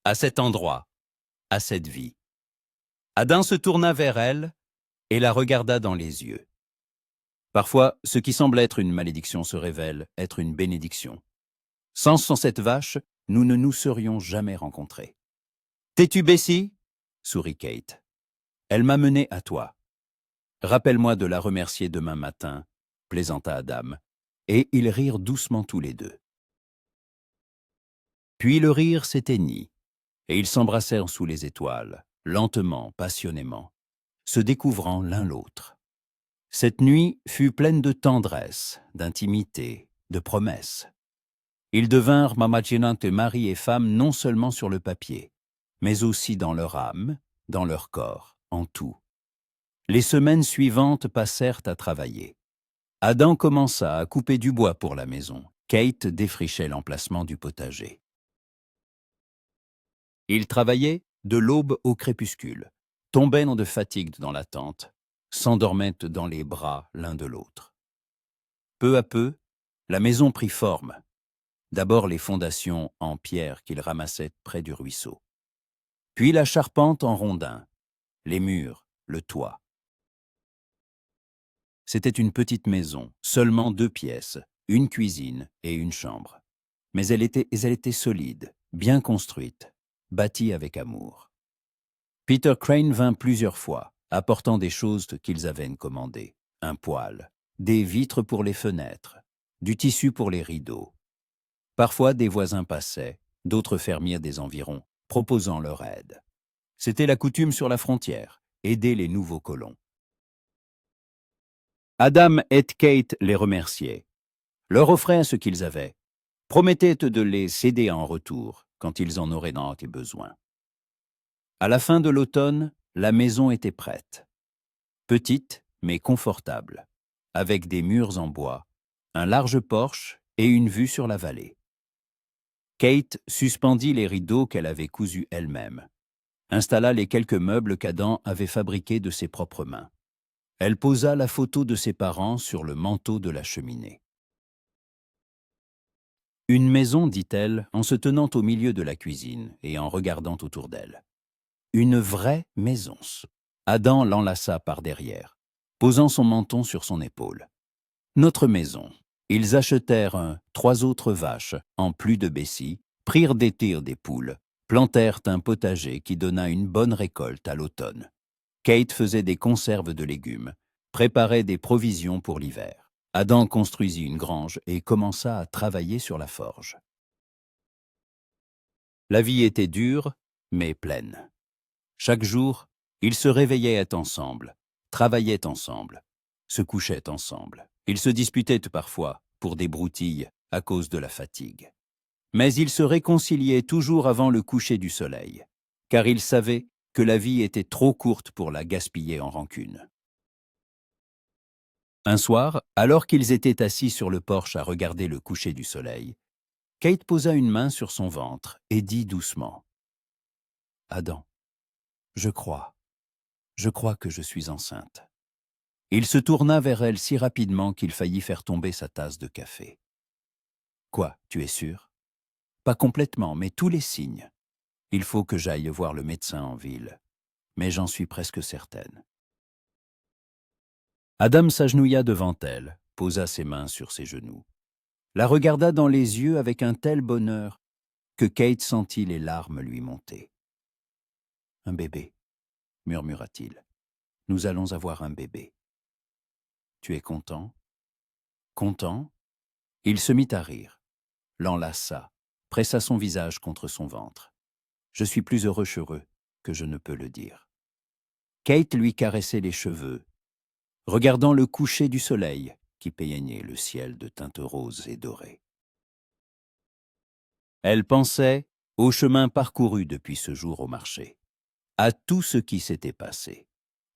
à cet endroit, à cette vie. » Adam se tourna vers elle et la regarda dans les yeux. Parfois, ce qui semble être une malédiction se révèle être une bénédiction. Sans cette vache, nous ne nous serions jamais rencontrés. « T'es-tu Bessie ?» sourit Kate. « Elle m'a mené à toi. Rappelle-moi de la remercier demain matin, » plaisanta Adam, et ils rirent doucement tous les deux. Puis le rire s'éteignit, et ils s'embrassèrent sous les étoiles, lentement, passionnément, se découvrant l'un l'autre. Cette nuit fut pleine de tendresse, d'intimité, de promesses. Ils devinrent mamaginantes mari et femme non seulement sur le papier, mais aussi dans leur âme, dans leur corps, en tout. Les semaines suivantes passèrent à travailler. Adam commença à couper du bois pour la maison. Kate défrichait l'emplacement du potager. Ils travaillaient de l'aube au crépuscule, tombaient de fatigue dans la tente, s'endormaient dans les bras l'un de l'autre. Peu à peu, la maison prit forme. D'abord les fondations en pierre qu'ils ramassaient près du ruisseau. Puis la charpente en rondin, les murs, le toit. C'était une petite maison, seulement 2 pièces, une cuisine et une chambre. Mais elle était solide, bien construite, bâtie avec amour. Peter Crane vint plusieurs fois, apportant des choses qu'ils avaient commandées. Un poêle, des vitres pour les fenêtres, du tissu pour les rideaux. Parfois, des voisins passaient, d'autres fermiers des environs, proposant leur aide. C'était la coutume sur la frontière, aider les nouveaux colons. Adam et Kate les remerciaient, leur offraient ce qu'ils avaient, promettaient de les céder en retour quand ils en auraient dans tes besoins. À la fin de l'automne, la maison était prête. Petite, mais confortable, avec des murs en bois, un large porche et une vue sur la vallée. Kate suspendit les rideaux qu'elle avait cousus elle-même, installa les quelques meubles qu'Adam avait fabriqués de ses propres mains. Elle posa la photo de ses parents sur le manteau de la cheminée. Une maison, dit-elle, en se tenant au milieu de la cuisine et en regardant autour d'elle. Une vraie maison. Adam l'enlaça par derrière, posant son menton sur son épaule. Notre maison. Ils achetèrent 3 autres vaches, en plus de Bessie, prirent des tirs des poules, plantèrent un potager qui donna une bonne récolte à l'automne. Kate faisait des conserves de légumes, préparait des provisions pour l'hiver. Adam construisit une grange et commença à travailler sur la forge. La vie était dure, mais pleine. Chaque jour, ils se réveillaient ensemble, travaillaient ensemble, se couchaient ensemble. Ils se disputaient parfois pour des broutilles à cause de la fatigue. Mais ils se réconciliaient toujours avant le coucher du soleil, car ils savaient que la vie était trop courte pour la gaspiller en rancune. Un soir, alors qu'ils étaient assis sur le porche à regarder le coucher du soleil, Kate posa une main sur son ventre et dit doucement « Adam, je crois que je suis enceinte. » Il se tourna vers elle si rapidement qu'il faillit faire tomber sa tasse de café. « Quoi, tu es sûre ? » ?»« Pas complètement, mais tous les signes. Il faut que j'aille voir le médecin en ville, mais j'en suis presque certaine. » Adam s'agenouilla devant elle, posa ses mains sur ses genoux, la regarda dans les yeux avec un tel bonheur que Kate sentit les larmes lui monter. « Un bébé, » murmura-t-il. « Nous allons avoir un bébé. » « Tu es content ? » « Content ?» Il se mit à rire, l'enlaça, pressa son visage contre son ventre. « Je suis plus heureux que je ne peux le dire. » Kate lui caressait les cheveux, regardant le coucher du soleil qui peignait le ciel de teintes roses et dorées. Elle pensait au chemin parcouru depuis ce jour au marché. à tout ce qui s'était passé,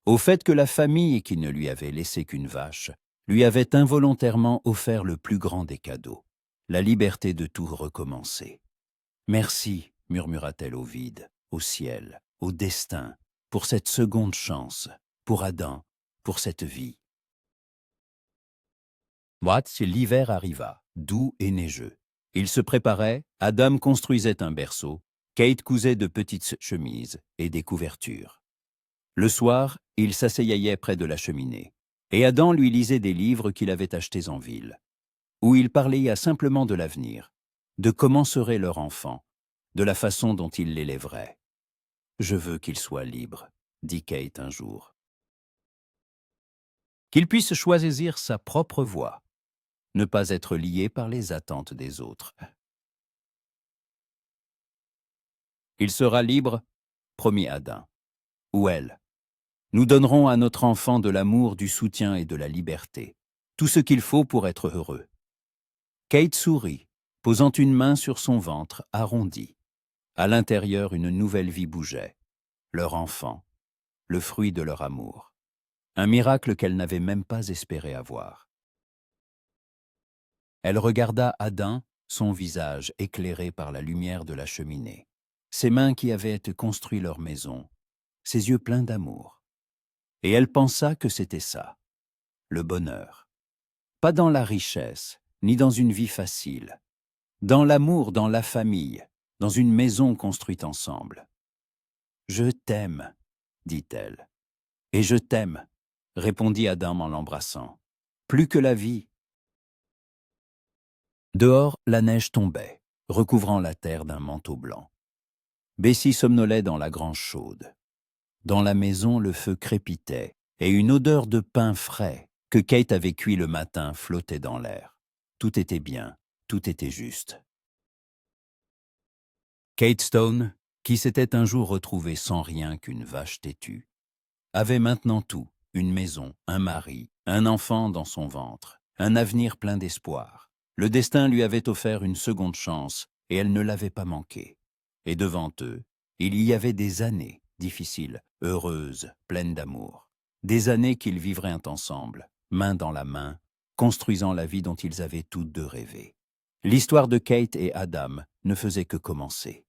au fait que la famille qui ne lui avait laissé qu'une vache lui avait involontairement offert le plus grand des cadeaux, la liberté de tout recommencer. « Merci », murmura-t-elle au vide, au ciel, au destin, pour cette seconde chance, pour Adam, pour cette vie. L'hiver arriva, doux et neigeux. Il se préparait, Adam construisait un berceau, Kate cousait de petites chemises et des couvertures. Le soir, il s'asseyait près de la cheminée, et Adam lui lisait des livres qu'il avait achetés en ville, où il parlait simplement de l'avenir, de comment serait leur enfant, de la façon dont il l'élèverait. « Je veux qu'il soit libre », dit Kate un jour. « Qu'il puisse choisir sa propre voie, ne pas être lié par les attentes des autres. » « Il sera libre, promit Adam. Ou elle. Nous donnerons à notre enfant de l'amour, du soutien et de la liberté, tout ce qu'il faut pour être heureux. » Kate sourit, posant une main sur son ventre arrondi. À l'intérieur, une nouvelle vie bougeait. Leur enfant, le fruit de leur amour. Un miracle qu'elle n'avait même pas espéré avoir. Elle regarda Adam, son visage éclairé par la lumière de la cheminée, ses mains qui avaient construit leur maison, ses yeux pleins d'amour. Et elle pensa que c'était ça, le bonheur. Pas dans la richesse, ni dans une vie facile. Dans l'amour, dans la famille, dans une maison construite ensemble. « Je t'aime, dit-elle. « Et je t'aime, répondit Adam en l'embrassant. Plus que la vie. » Dehors, la neige tombait, recouvrant la terre d'un manteau blanc. Bessie somnolait dans la grange chaude. Dans la maison, le feu crépitait, et une odeur de pain frais que Kate avait cuit le matin flottait dans l'air. Tout était bien, tout était juste. Kate Stone, qui s'était un jour retrouvée sans rien qu'une vache têtue, avait maintenant tout, une maison, un mari, un enfant dans son ventre, un avenir plein d'espoir. Le destin lui avait offert une seconde chance, et elle ne l'avait pas manqué. Et devant eux, il y avait des années difficiles, heureuses, pleines d'amour. Des années qu'ils vivraient ensemble, main dans la main, construisant la vie dont ils avaient toutes deux rêvé. L'histoire de Kate et Adam ne faisait que commencer.